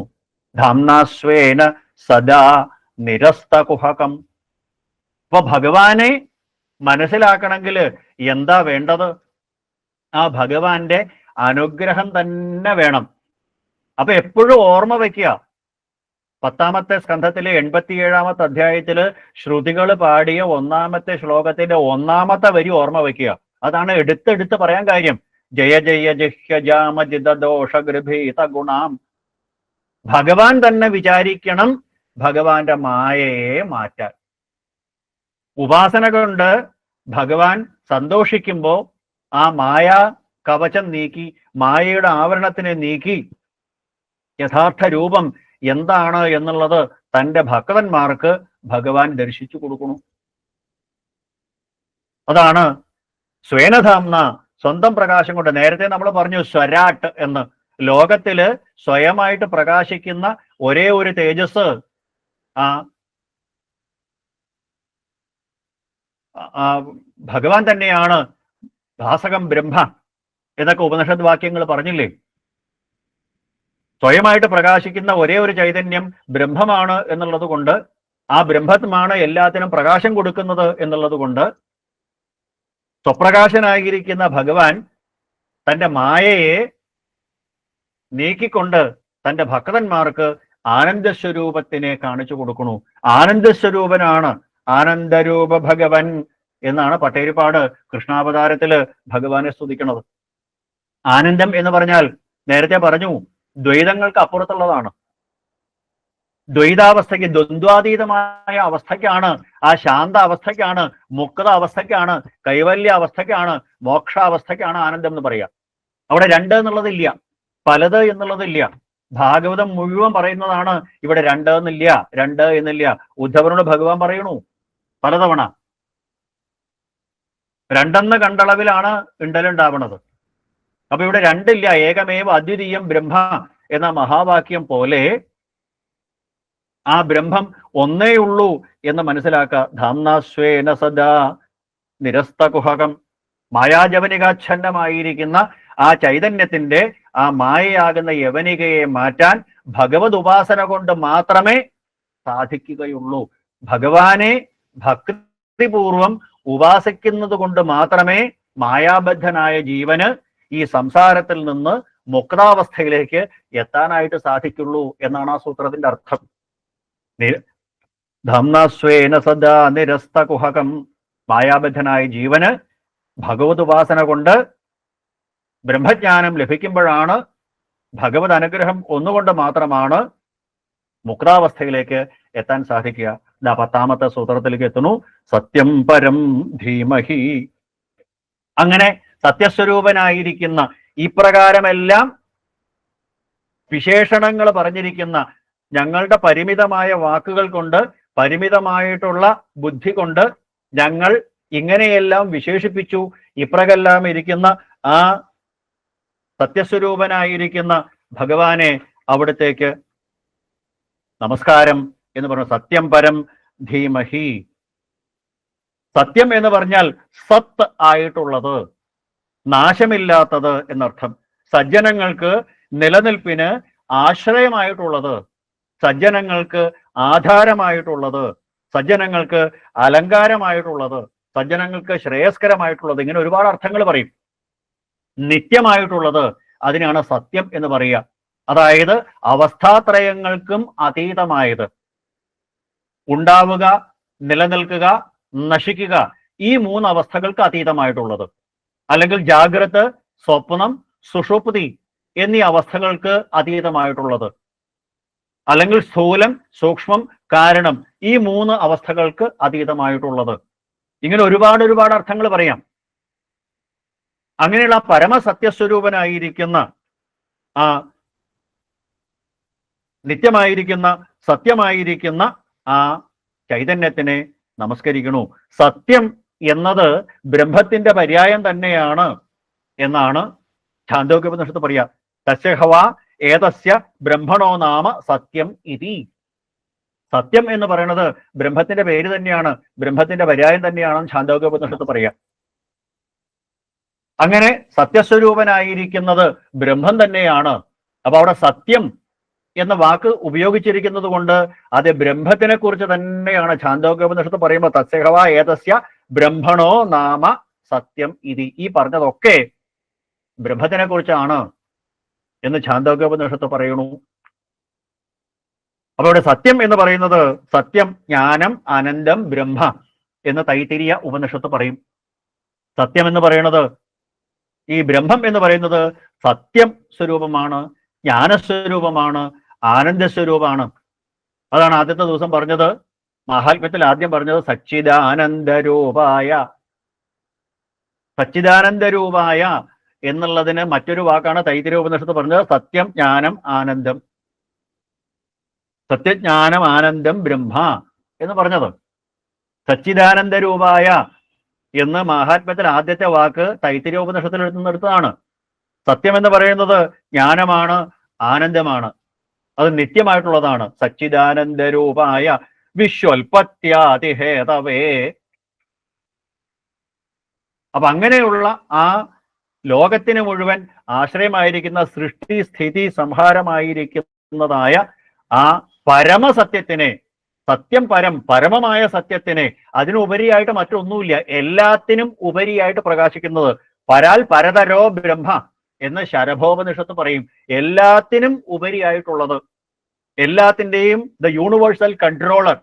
Speaker 1: ധാംനാസ്വേന സദാ നിരസ്തകുഹകം. അപ്പൊ ഭഗവാനെ മനസ്സിലാക്കണമെങ്കിൽ എന്താ വേണ്ടത്? ആ ഭഗവാന്റെ അനുഗ്രഹം തന്നെ വേണം. അപ്പൊ എപ്പോഴും ഓർമ്മ വയ്ക്കുക. 10ാമത്തെ സ്കന്ധത്തിലെ 87ാമത്തെ അധ്യായത്തില് ശ്രുതികൾ പാടിയ 1ാമത്തെ ശ്ലോകത്തിന്റെ 1ാമത്തെ വരി ഓർമ്മ വയ്ക്കുക. അതാണ് എടുത്തെടുത്ത് പറയാൻ കാര്യം. ജയ ജയ ജഹ്യജാമജിതദോഷഗൃഭീത ഗുണാം. ഭഗവാൻ തന്നെ വിചാരിക്കണം ഭഗവാന്റെ മായയെ മാറ്റാൻ. ഉപാസന കൊണ്ട് ഭഗവാൻ സന്തോഷിക്കുമ്പോൾ ആ മായ കവചം നീക്കി, മായയുടെ ആവരണത്തിനെ നീക്കി യഥാർത്ഥ രൂപം എന്താണ് എന്നുള്ളത് തൻ്റെ ഭക്തന്മാർക്ക് ഭഗവാൻ ദർശിച്ചു കൊടുക്കുന്നു. അതാണ് സ്വേനധാംന, സ്വന്തം പ്രകാശം കൊണ്ട്. നേരത്തെ നമ്മൾ പറഞ്ഞു സ്വരാട്ട് എന്ന്. ലോകത്തില് സ്വയമായിട്ട് പ്രകാശിക്കുന്ന ഒരേ ഒരു തേജസ് ഭഗവാൻ തന്നെയാണ്. ഭാസകം ബ്രഹ്മ എന്നൊക്കെ ഉപനിഷദ് വാക്യങ്ങൾ പറഞ്ഞില്ലേ? സ്വയമായിട്ട് പ്രകാശിക്കുന്ന ഒരേ ഒരു ചൈതന്യം ബ്രഹ്മമാണ് എന്നുള്ളത് കൊണ്ട്, ആ ബ്രഹ്മമാണ് എല്ലാത്തിനും പ്രകാശം കൊടുക്കുന്നത് എന്നുള്ളത് കൊണ്ട്, സ്വപ്രകാശനായിരിക്കുന്ന ഭഗവാൻ തൻ്റെ മായയെ നീക്കിക്കൊണ്ട് തൻ്റെ ഭക്തന്മാർക്ക് ആനന്ദസ്വരൂപത്തിനെ കാണിച്ചു കൊടുക്കണു. ആനന്ദസ്വരൂപനാണ് ആനന്ദരൂപ ഭഗവൻ എന്നാണ് പട്ടേരിപ്പാട് കൃഷ്ണാവതാരത്തില് ഭഗവാനെ സ്തുതിക്കുന്നത്. ആനന്ദം എന്ന് പറഞ്ഞാൽ നേരത്തെ പറഞ്ഞു ദ്വൈതങ്ങൾക്ക് അപ്പുറത്തുള്ളതാണ്. ദ്വൈതാവസ്ഥയ്ക്ക്, ദ്വന്ദ്വാതീതമായ അവസ്ഥയ്ക്കാണ്, ആ ശാന്ത അവസ്ഥയ്ക്കാണ്, മുക്ത അവസ്ഥയ്ക്കാണ്, കൈവല്യ അവസ്ഥയ്ക്കാണ്, മോക്ഷാവസ്ഥയ്ക്കാണ് ആനന്ദം എന്ന് പറയുക. അവിടെ രണ്ട് എന്നുള്ളതില്ല, പലത് എന്നുള്ളതില്ല. ഭാഗവതം മുഴുവൻ പറയുന്നതാണ് ഇവിടെ രണ്ട് എന്നില്ല, രണ്ട് എന്നില്ല. ഉദ്ധവനോട് ഭഗവാൻ പറയണു പലതവണ. രണ്ടെന്ന് കണ്ടളവിലാണ് ഇണ്ടലുണ്ടാവണത്. അപ്പൊ ഇവിടെ രണ്ടില്ല, ഏകമേവ അദ്വിതീയം ബ്രഹ്മ എന്ന മഹാവാക്യം പോലെ ആ ബ്രഹ്മം ഒന്നേയുള്ളൂ എന്ന് മനസ്സിലാക്കുക. ധാംനാസ്വേന സദാ നിരസ്തകുഹകം. മായാജവനികാച്ഛന്നമായിരിക്കുന്ന ആ ചൈതന്യത്തിന്റെ ആ മായയാകുന്ന യവനികയെ മാറ്റാൻ ഭഗവത് ഉപാസന കൊണ്ട് മാത്രമേ സാധിക്കുകയുള്ളൂ. ഭഗവാനെ ഭക്തിപൂർവം ഉപാസിക്കുന്നത് കൊണ്ട് മാത്രമേ മായാബദ്ധനായ ജീവന് ഈ സംസാരത്തിൽ നിന്ന് മുക്താവസ്ഥയിലേക്ക് എത്താനായിട്ട് സാധിക്കുള്ളൂ എന്നാണ് ആ സൂത്രത്തിന്റെ അർത്ഥം. ധംനാസ്വേന സദാ നിരസ്തകുഹകം. മായാബദ്ധനായ ജീവന് ഭഗവത് ഉപാസന കൊണ്ട് ബ്രഹ്മജ്ഞാനം ലഭിക്കുമ്പോഴാണ്, ഭഗവത് അനുഗ്രഹം ഒന്നുകൊണ്ട് മാത്രമാണ് മുക്താവസ്ഥയിലേക്ക് എത്താൻ സാധിക്കുക. 10ാമത്തെ സൂത്രത്തിലേക്ക് എത്തുന്നു. സത്യം പരം ധീമഹി. അങ്ങനെ സത്യസ്വരൂപനായിരിക്കുന്ന ഇപ്രകാരമെല്ലാം വിശേഷണങ്ങൾ പറഞ്ഞിരിക്കുന്ന ഞങ്ങളുടെ പരിമിതമായ വാക്കുകൾ കൊണ്ട്, പരിമിതമായിട്ടുള്ള ബുദ്ധി കൊണ്ട് ഞങ്ങൾ ഇങ്ങനെയെല്ലാം വിശേഷിപ്പിച്ചു. ഇപ്രകെല്ലാം ഇരിക്കുന്ന ആ സത്യസ്വരൂപനായിരിക്കുന്ന ഭഗവാനെ അവിടത്തേക്ക് നമസ്കാരം എന്ന് പറഞ്ഞു. സത്യം പരം ധീമഹി. സത്യം എന്ന് പറഞ്ഞാൽ സത്ത് ആയിട്ടുള്ളത്, നാശമില്ലാത്തത് എന്നർത്ഥം. സജ്ജനങ്ങൾക്ക് നിലനിൽപ്പിന് ആശ്രയമായിട്ടുള്ളത്, സജ്ജനങ്ങൾക്ക് ആധാരമായിട്ടുള്ളത്, സജ്ജനങ്ങൾക്ക് അലങ്കാരമായിട്ടുള്ളത്, സജ്ജനങ്ങൾക്ക് ശ്രേയസ്കരമായിട്ടുള്ളത്, ഇങ്ങനെ ഒരുപാട് അർത്ഥങ്ങൾ പറയും. നിത്യമായിട്ടുള്ളത്, അതിനാണ് സത്യം എന്ന് പറയുക. അതായത് അവസ്ഥാത്രയങ്ങൾക്കും അതീതമായത്. ഉണ്ടാവുക, നിലനിൽക്കുക, നശിക്കുക, ഈ 3 അവസ്ഥകൾക്ക് അതീതമായിട്ടുള്ളത്. അല്ലെങ്കിൽ ജാഗ്രത്, സ്വപ്നം, സുഷുപ്തി എന്നീ അവസ്ഥകൾക്ക് അതീതമായിട്ടുള്ളത്. അല്ലെങ്കിൽ സ്ഥൂലം, സൂക്ഷ്മം, കാരണം, ഈ 3 അവസ്ഥകൾക്ക് അതീതമായിട്ടുള്ളത്. ഇങ്ങനെ ഒരുപാട് അർത്ഥങ്ങൾ പറയാം. അങ്ങനെയുള്ള പരമസത്യസ്വരൂപനായിരിക്കുന്ന ആ നിത്യമായിരിക്കുന്ന സത്യമായിരിക്കുന്ന ആ ചൈതന്യത്തിനെ നമസ്കരിക്കണു. സത്യം എന്നത് ബ്രഹ്മത്തിന്റെ പര്യായം തന്നെയാണ് എന്നാണ് ഛാന്തോക്യോപനിഷത്ത് പറയാ. തസ്യഹവ ഏതസ്യ ബ്രഹ്മണോ നാമ സത്യം ഇതി. സത്യം എന്ന് പറയുന്നത് ബ്രഹ്മത്തിന്റെ പേര് തന്നെയാണ്, ബ്രഹ്മത്തിന്റെ പര്യായം തന്നെയാണെന്ന് ഛാന്തോക്യോപനിഷത്ത് പറയാം. അങ്ങനെ സത്യസ്വരൂപനായിരിക്കുന്നത് ബ്രഹ്മം തന്നെയാണ്. അപ്പൊ അവിടെ സത്യം എന്ന വാക്ക് ഉപയോഗിച്ചിരിക്കുന്നത് കൊണ്ട് അത് ബ്രഹ്മത്തിനെ കുറിച്ച് തന്നെയാണ്. ഛാന്തോക്യോപനിഷത്ത് പറയുമ്പോൾ തസ്യഹവ ഏതസ്യ ബ്രഹ്മണോ നാമ സത്യം ഇതി, ഈ പറഞ്ഞതൊക്കെ ബ്രഹ്മത്തിനെ കുറിച്ചാണ് എന്ന് ഛാന്തോക്യോപനിഷത്ത് പറയുന്നു. അപ്പൊ ഇവിടെ സത്യം എന്ന് പറയുന്നത് സത്യം, ജ്ഞാനം, ആനന്ദം, ബ്രഹ്മ എന്ന് തൈത്തിരീയ ഉപനിഷത്ത് പറയും. സത്യം എന്ന് പറയുന്നത്, ഈ ബ്രഹ്മം എന്ന് പറയുന്നത് സത്യം സ്വരൂപമാണ്, ജ്ഞാനസ്വരൂപമാണ്, ആനന്ദസ്വരൂപമാണ്. അതാണ് ആദ്യത്തെ ദിവസം പറഞ്ഞത്. മഹാത്മ്യത്തിൽ ആദ്യം പറഞ്ഞത് സച്ചിദാനന്ദരൂപായ. സച്ചിദാനന്ദരൂപായ എന്നുള്ളതിന് മറ്റൊരു വാക്കാണ് തൈത്തിരീയ ഉപനിഷത്ത് പറഞ്ഞത് സത്യം, ജ്ഞാനം, ആനന്ദം. സത്യജ്ഞാനം ആനന്ദം ബ്രഹ്മ എന്ന് പറഞ്ഞത്. സച്ചിദാനന്ദരൂപായ എന്ന് മഹാത്മ്യത്തിൽ ആദ്യത്തെ വാക്ക് തൈത്തിരീയ ഉപനിഷത്തിൽ എടുത്താണ്. സത്യം എന്ന് പറയുന്നത് ജ്ഞാനമാണ്, ആനന്ദമാണ്, അത് നിത്യമായിട്ടുള്ളതാണ്. സച്ചിദാനന്ദരൂപായ വിശ്വൽപത്യാതിഹേതവേ. അപ്പൊ അങ്ങനെയുള്ള ആ ലോകത്തിന് മുഴുവൻ ആശ്രയമായിരിക്കുന്ന, സൃഷ്ടി സ്ഥിതി സംഹാരമായിരിക്കുന്നതായ ആ പരമസത്യത്തിനെ, സത്യം പരം, പരമമായ സത്യത്തിനെ, അതിനുപരിയായിട്ട് മറ്റൊന്നുമില്ല, എല്ലാത്തിനും ഉപരിയായിട്ട് പ്രകാശിക്കുന്നത്, പരാൽ പരതരോ ബ്രഹ്മ എന്ന് ശരഭോപനിഷത്ത് പറയും. എല്ലാത്തിനും ഉപരിയായിട്ടുള്ളത്, എല്ലാത്തിൻ്റെയും ദ യൂണിവേഴ്സൽ കൺട്രോളർ,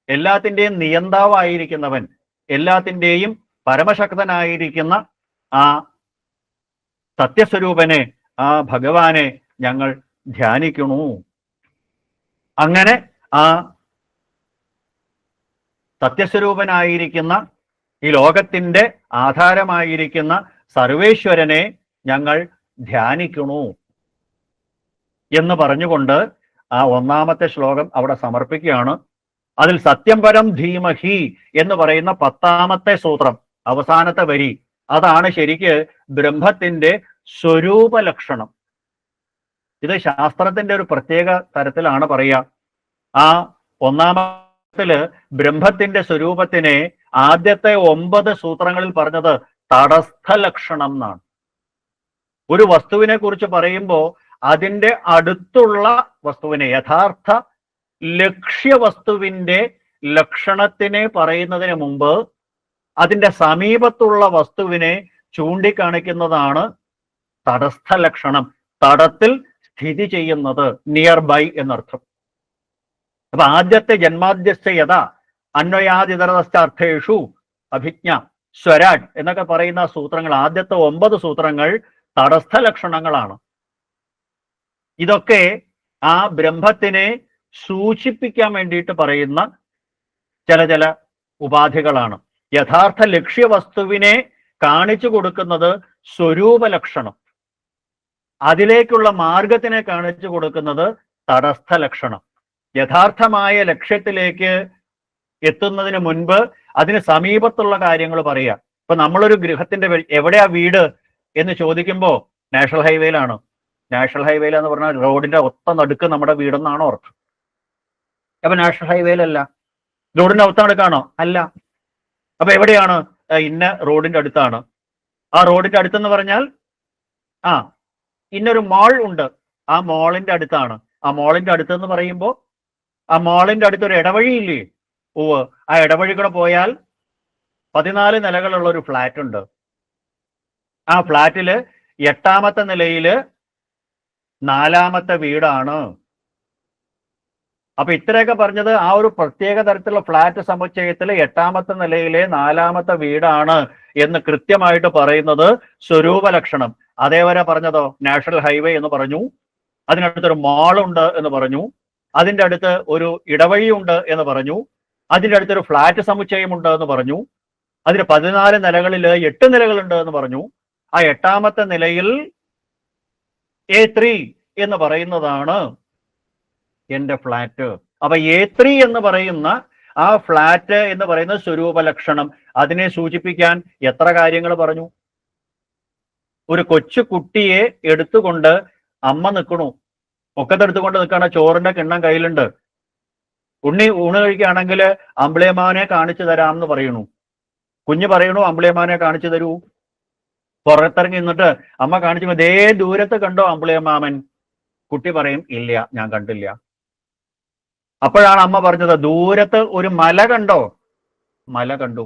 Speaker 1: എല്ലാത്തിൻ്റെയും നിയന്താവായിരിക്കുന്നവൻ, എല്ലാത്തിൻ്റെയും പരമശക്തനായിരിക്കുന്ന ആ സത്യസ്വരൂപനെ, ആ ഭഗവാനെ ഞങ്ങൾ ധ്യാനിക്കണു. അങ്ങനെ ആ സത്യസ്വരൂപനായിരിക്കുന്ന, ഈ ലോകത്തിന്റെ ആധാരമായിരിക്കുന്ന സർവേശ്വരനെ ഞങ്ങൾ ധ്യാനിക്കണു എന്ന് പറഞ്ഞുകൊണ്ട് ആ ഒന്നാമത്തെ ശ്ലോകം അവിടെ സമർപ്പിക്കുകയാണ്. അതിൽ സത്യം പരം ധീമഹി എന്ന് പറയുന്ന 10ാമത്തെ സൂത്രം, അവസാനത്തെ വരി, അതാണ് ശരിക്ക് ബ്രഹ്മത്തിന്റെ സ്വരൂപ ലക്ഷണം. ഇത് ശാസ്ത്രത്തിന്റെ ഒരു പ്രത്യേക തരത്തിലാണ് പറയുക. ആ ഒന്നാമത്തില് ബ്രഹ്മത്തിന്റെ സ്വരൂപത്തിനെ ആദ്യത്തെ 9 സൂത്രങ്ങളിൽ പറഞ്ഞത് തടസ്ഥ ലക്ഷണം എന്നാണ്. ഒരു വസ്തുവിനെ കുറിച്ച് പറയുമ്പോൾ അതിൻ്റെ അടുത്തുള്ള വസ്തുവിനെ, യഥാർത്ഥ ലക്ഷ്യവസ്തുവിന്റെ ലക്ഷണത്തിനെ പറയുന്നതിന് മുമ്പ് അതിൻ്റെ സമീപത്തുള്ള വസ്തുവിനെ ചൂണ്ടിക്കാണിക്കുന്നതാണ് തടസ്ഥ ലക്ഷണം. തടത്തിൽ സ്ഥിതി ചെയ്യുന്നത്, നിയർ ബൈ എന്നർത്ഥം. അപ്പൊ ആദ്യത്തെ ജന്മാദ്യസ്ഥ യഥ അന്വയാദിതരസ്ഥേഷു അഭിജ്ഞ സ്വരാട് എന്നൊക്കെ പറയുന്ന സൂത്രങ്ങൾ, ആദ്യത്തെ 9 സൂത്രങ്ങൾ തടസ്ഥ ലക്ഷണങ്ങളാണ്. ഇതൊക്കെ ആ ബ്രഹ്മത്തിനെ സൂചിപ്പിക്കാൻ വേണ്ടിയിട്ട് പറയുന്ന ചില ഉപാധികളാണ്. യഥാർത്ഥ ലക്ഷ്യവസ്തുവിനെ കാണിച്ചു കൊടുക്കുന്നത് സ്വരൂപ ലക്ഷണം, അതിലേക്കുള്ള മാർഗത്തിനെ കാണിച്ചു കൊടുക്കുന്നത് തടസ്ഥ ലക്ഷണം. യഥാർത്ഥമായ ലക്ഷ്യത്തിലേക്ക് എത്തുന്നതിന് മുൻപ് അതിന് സമീപത്തുള്ള കാര്യങ്ങൾ പറയുക. ഇപ്പൊ നമ്മളൊരു ഗൃഹത്തിന്റെ എവിടെയാ വീട് എന്ന് ചോദിക്കുമ്പോൾ നാഷണൽ ഹൈവേയിലാണ്. നാഷണൽ ഹൈവേയിൽ എന്ന് പറഞ്ഞാൽ റോഡിന്റെ ഒത്ത നടുക്ക് നമ്മുടെ വീടെന്നാണോ അർത്ഥം? അപ്പൊ നാഷണൽ ഹൈവേയിലല്ല. റോഡിന്റെ ഒത്ത നടുക്കാണോ? അല്ല. അപ്പൊ എവിടെയാണ്? ഇന്ന റോഡിന്റെ അടുത്താണ്. ആ റോഡിന്റെ അടുത്തെന്ന് പറഞ്ഞാൽ ഇന്നൊരു മാൾ ഉണ്ട്, ആ മാളിന്റെ അടുത്താണ്. ആ മാളിന്റെ അടുത്തെന്ന് പറയുമ്പോൾ ആ മാളിന്റെ അടുത്തൊരു ഇടവഴിയില്ലേ? ആ ഇടവഴി കൂടെ പോയാൽ 14 നിലകളുള്ള ഒരു ഫ്ലാറ്റ് ഉണ്ട്. ആ ഫ്ലാറ്റില് 8ാമത്തെ നിലയില് 4ാമത്തെ വീടാണ്. അപ്പൊ ഇത്രയൊക്കെ പറഞ്ഞത് ആ ഒരു പ്രത്യേക തരത്തിലുള്ള ഫ്ലാറ്റ് സമുച്ചയത്തിൽ 8ാമത്തെ നിലയിലെ 4ാമത്തെ വീടാണ് എന്ന് കൃത്യമായിട്ട് പറയുന്നത് സ്വരൂപ ലക്ഷണം. അതേവരെ പറഞ്ഞതോ നാഷണൽ ഹൈവേ എന്ന് പറഞ്ഞു, അതിനടുത്തൊരു മാളുണ്ട് എന്ന് പറഞ്ഞു, അതിൻ്റെ അടുത്ത് ഒരു ഇടവഴിയുണ്ട് എന്ന് പറഞ്ഞു, അതിൻ്റെ അടുത്തൊരു ഫ്ലാറ്റ് സമുച്ചയമുണ്ട് എന്ന് പറഞ്ഞു, അതിന് 14 നിലകളിൽ 8 നിലകളുണ്ട് എന്ന് പറഞ്ഞു. ആ 8ാമത്തെ നിലയിൽ A3 എന്ന് പറയുന്നതാണ് എന്റെ ഫ്ലാറ്റ്. അപ്പൊ A3 എന്ന് പറയുന്ന ആ ഫ്ലാറ്റ് എന്ന് പറയുന്ന സ്വരൂപ ലക്ഷണം, അതിനെ സൂചിപ്പിക്കാൻ എത്ര കാര്യങ്ങൾ പറഞ്ഞു. ഒരു കൊച്ചു കുട്ടിയെ എടുത്തുകൊണ്ട് അമ്മ നിൽക്കണു, ഒക്കത്തെടുത്തുകൊണ്ട് നിൽക്കണ, ചോറിന്റെ കിണ്ണം കയ്യിലുണ്ട്. ഉണ്ണി ഊണ് കഴിക്കുകയാണെങ്കിൽ അമ്പിളിയമ്മാവനെ കാണിച്ചു തരാം എന്ന് പറയണു. കുഞ്ഞ് പറയണു അമ്പിളിയമ്മാവനെ കാണിച്ചു തരൂ. പുറത്തിറങ്ങി നിന്നിട്ട് അമ്മ കാണിച്ചു, ദേ ദൂരത്ത് കണ്ടോ അമ്പിളിയമ്മാവൻ? കുട്ടി പറയും ഇല്ല, ഞാൻ കണ്ടില്ല. അപ്പോഴാണ് അമ്മ പറഞ്ഞത്, ദൂരത്ത് ഒരു മല കണ്ടോ? മല കണ്ടു.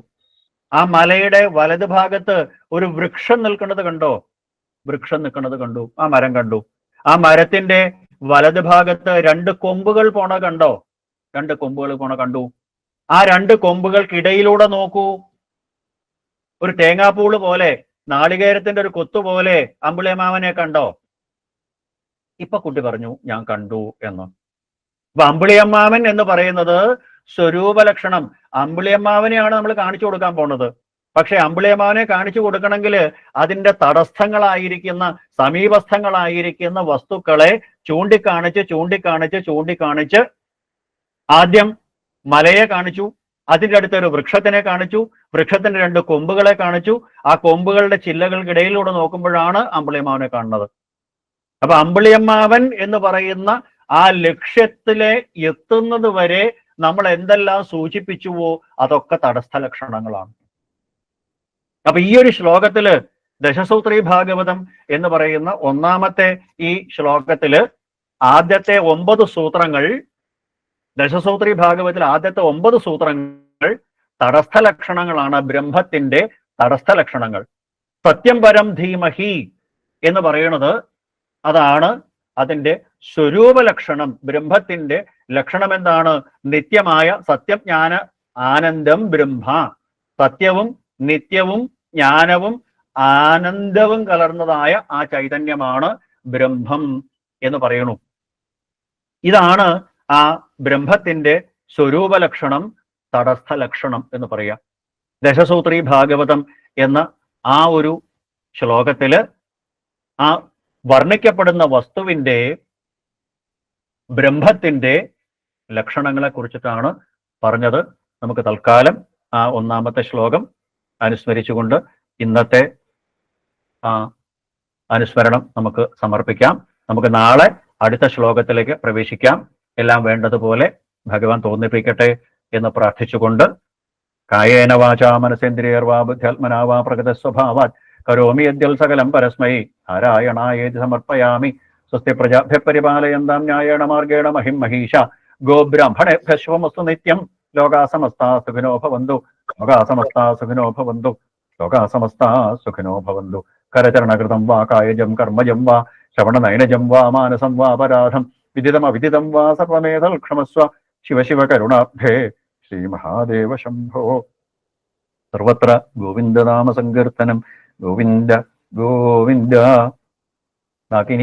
Speaker 1: ആ മലയുടെ വലത് ഭാഗത്ത് ഒരു വൃക്ഷം നിൽക്കുന്നത് കണ്ടോ? വൃക്ഷം നിൽക്കുന്നത് കണ്ടു. ആ മരം കണ്ടു. ആ മരത്തിന്റെ വലത് ഭാഗത്ത് 2 കൊമ്പുകൾ പോണ കണ്ടോ? 2 കൊമ്പുകൾ പോണ കണ്ടു. ആ 2 കൊമ്പുകൾക്കിടയിലൂടെ നോക്കൂ, ഒരു തേങ്ങാപ്പൂള് പോലെ, നാളികേരത്തിന്റെ ഒരു കൊത്തു പോലെ അമ്പിളിയമ്മാവനെ കണ്ടോ? ഇപ്പൊ കുട്ടി പറഞ്ഞു ഞാൻ കണ്ടു എന്ന്. അപ്പൊ അമ്പിളിയമ്മാവൻ എന്ന് പറയുന്നത് സ്വരൂപ ലക്ഷണം. അമ്പിളിയമ്മാവനെയാണ് നമ്മൾ കാണിച്ചു കൊടുക്കാൻ പോണത്. പക്ഷെ അമ്പിളിയമ്മാവനെ കാണിച്ചു കൊടുക്കണമെങ്കിൽ അതിന്റെ തടസ്ഥങ്ങളായിരിക്കുന്ന, സമീപസ്ഥങ്ങളായിരിക്കുന്ന വസ്തുക്കളെ ചൂണ്ടിക്കാണിച്ച് ചൂണ്ടിക്കാണിച്ച് ചൂണ്ടിക്കാണിച്ച് ആദ്യം മലയെ കാണിച്ചു, അതിൻ്റെ അടുത്തൊരു വൃക്ഷത്തിനെ കാണിച്ചു, വൃക്ഷത്തിന്റെ 2 കൊമ്പുകളെ കാണിച്ചു. ആ കൊമ്പുകളുടെ ചില്ലകൾക്കിടയിലൂടെ നോക്കുമ്പോഴാണ് അമ്പിളിയമ്മാവനെ കാണുന്നത്. അപ്പൊ അമ്പിളിയമ്മാവൻ എന്ന് പറയുന്ന ആ ലക്ഷ്യത്തിലെ എത്തുന്നത് വരെ നമ്മൾ എന്തെല്ലാം സൂചിപ്പിച്ചുവോ അതൊക്കെ തടസ്ഥ ലക്ഷണങ്ങളാണ്. അപ്പൊ ഈ ഒരു ശ്ലോകത്തില് ദശസൂത്രീ ഭാഗവതം എന്ന് പറയുന്ന ഒന്നാമത്തെ ഈ ശ്ലോകത്തില് ആദ്യത്തെ 9 സൂത്രങ്ങൾ, ദശസൂത്രീ ഭാഗവതത്തിൽ ആദ്യത്തെ 9 സൂത്രങ്ങൾ തടസ്ഥ ലക്ഷണങ്ങളാണ്, ബ്രഹ്മത്തിന്റെ തടസ്ഥ ലക്ഷണങ്ങൾ. സത്യം പരം ധീമഹി എന്ന് പറയുന്നത് അതാണ് അതിന്റെ സ്വരൂപ ലക്ഷണം. ബ്രഹ്മത്തിന്റെ ലക്ഷണം എന്താണ്? നിത്യമായ സത്യജ്ഞാന ആനന്ദം ബ്രഹ്മ. സത്യവും നിത്യവും ജ്ഞാനവും ആനന്ദവും കലർന്നതായ ആ ചൈതന്യമാണ് ബ്രഹ്മം എന്ന് പറയുന്നു. ഇതാണ് ആ ബ്രഹ്മത്തിന്റെ സ്വരൂപ ലക്ഷണം, തടസ്ഥ ലക്ഷണം എന്ന് പറയാം. ദശസൂത്രീ ഭാഗവതം എന്ന ആ ഒരു ശ്ലോകത്തില് ആ വർണ്ണിക്കപ്പെടുന്ന വസ്തുവിന്റെ, ബ്രഹ്മത്തിന്റെ ലക്ഷണങ്ങളെ കുറിച്ചിട്ടാണ് പറഞ്ഞത്. നമുക്ക് തൽക്കാലം ആ ഒന്നാമത്തെ ശ്ലോകം അനുസ്മരിച്ചുകൊണ്ട് ഇന്നത്തെ ആ അനുസ്മരണം നമുക്ക് സമർപ്പിക്കാം. നമുക്ക് നാളെ അടുത്ത ശ്ലോകത്തിലേക്ക് പ്രവേശിക്കാം. എല്ലാം വേണ്ടതുപോലെ ഭഗവാൻ തോന്നിപ്പിക്കട്ടെ എന്ന് പ്രാർത്ഥിച്ചുകൊണ്ട്, കായേന വാചാ മനസേന്ദ്രിയർവാ ബുദ്ധ്യാത്മനാ വാ പ്രകൃത സ്വഭാവാത് കരോമി യദ്യൽ സകലം പരസ്മൈ നാരായണായേതി സമർപ്പയാമി. സ്വസ്തി പ്രജാഭ്യഃ പരിപാലയന്താം ന്യായേണ മാർഗേണ മഹിം മഹീഷ. ഗോബ്രാഹ്മണേഭ്യഃ ശുഭമസ്തു നിത്യം. ലോകാ സമസ്താ സുഖിനോ ഭവന്തു. ലോകാ സമസ്താ സുഖിനോ ഭവന്തു. ലോകാ സമസ്താ സുഖിനോ ഭവന്തു. കരചരണകൃതം വാ കായജം കർമ്മജം വാ ശ്രവണനയനജം വാ മാനസം വാ അപരാധം വിദിതം അവിദിതം വാ സർവമേധൽ ക്ഷമസ്വ. ശിവ ശിവ കരുണാബ്ധേ ശ്രീ മഹാദേവ ശംഭോ. സർവത്ര ഗോവിന്ദനാമ സങ്കീർത്തനം. ഗോവിന്ദ ഗോവിന്ദ. ബാക്കി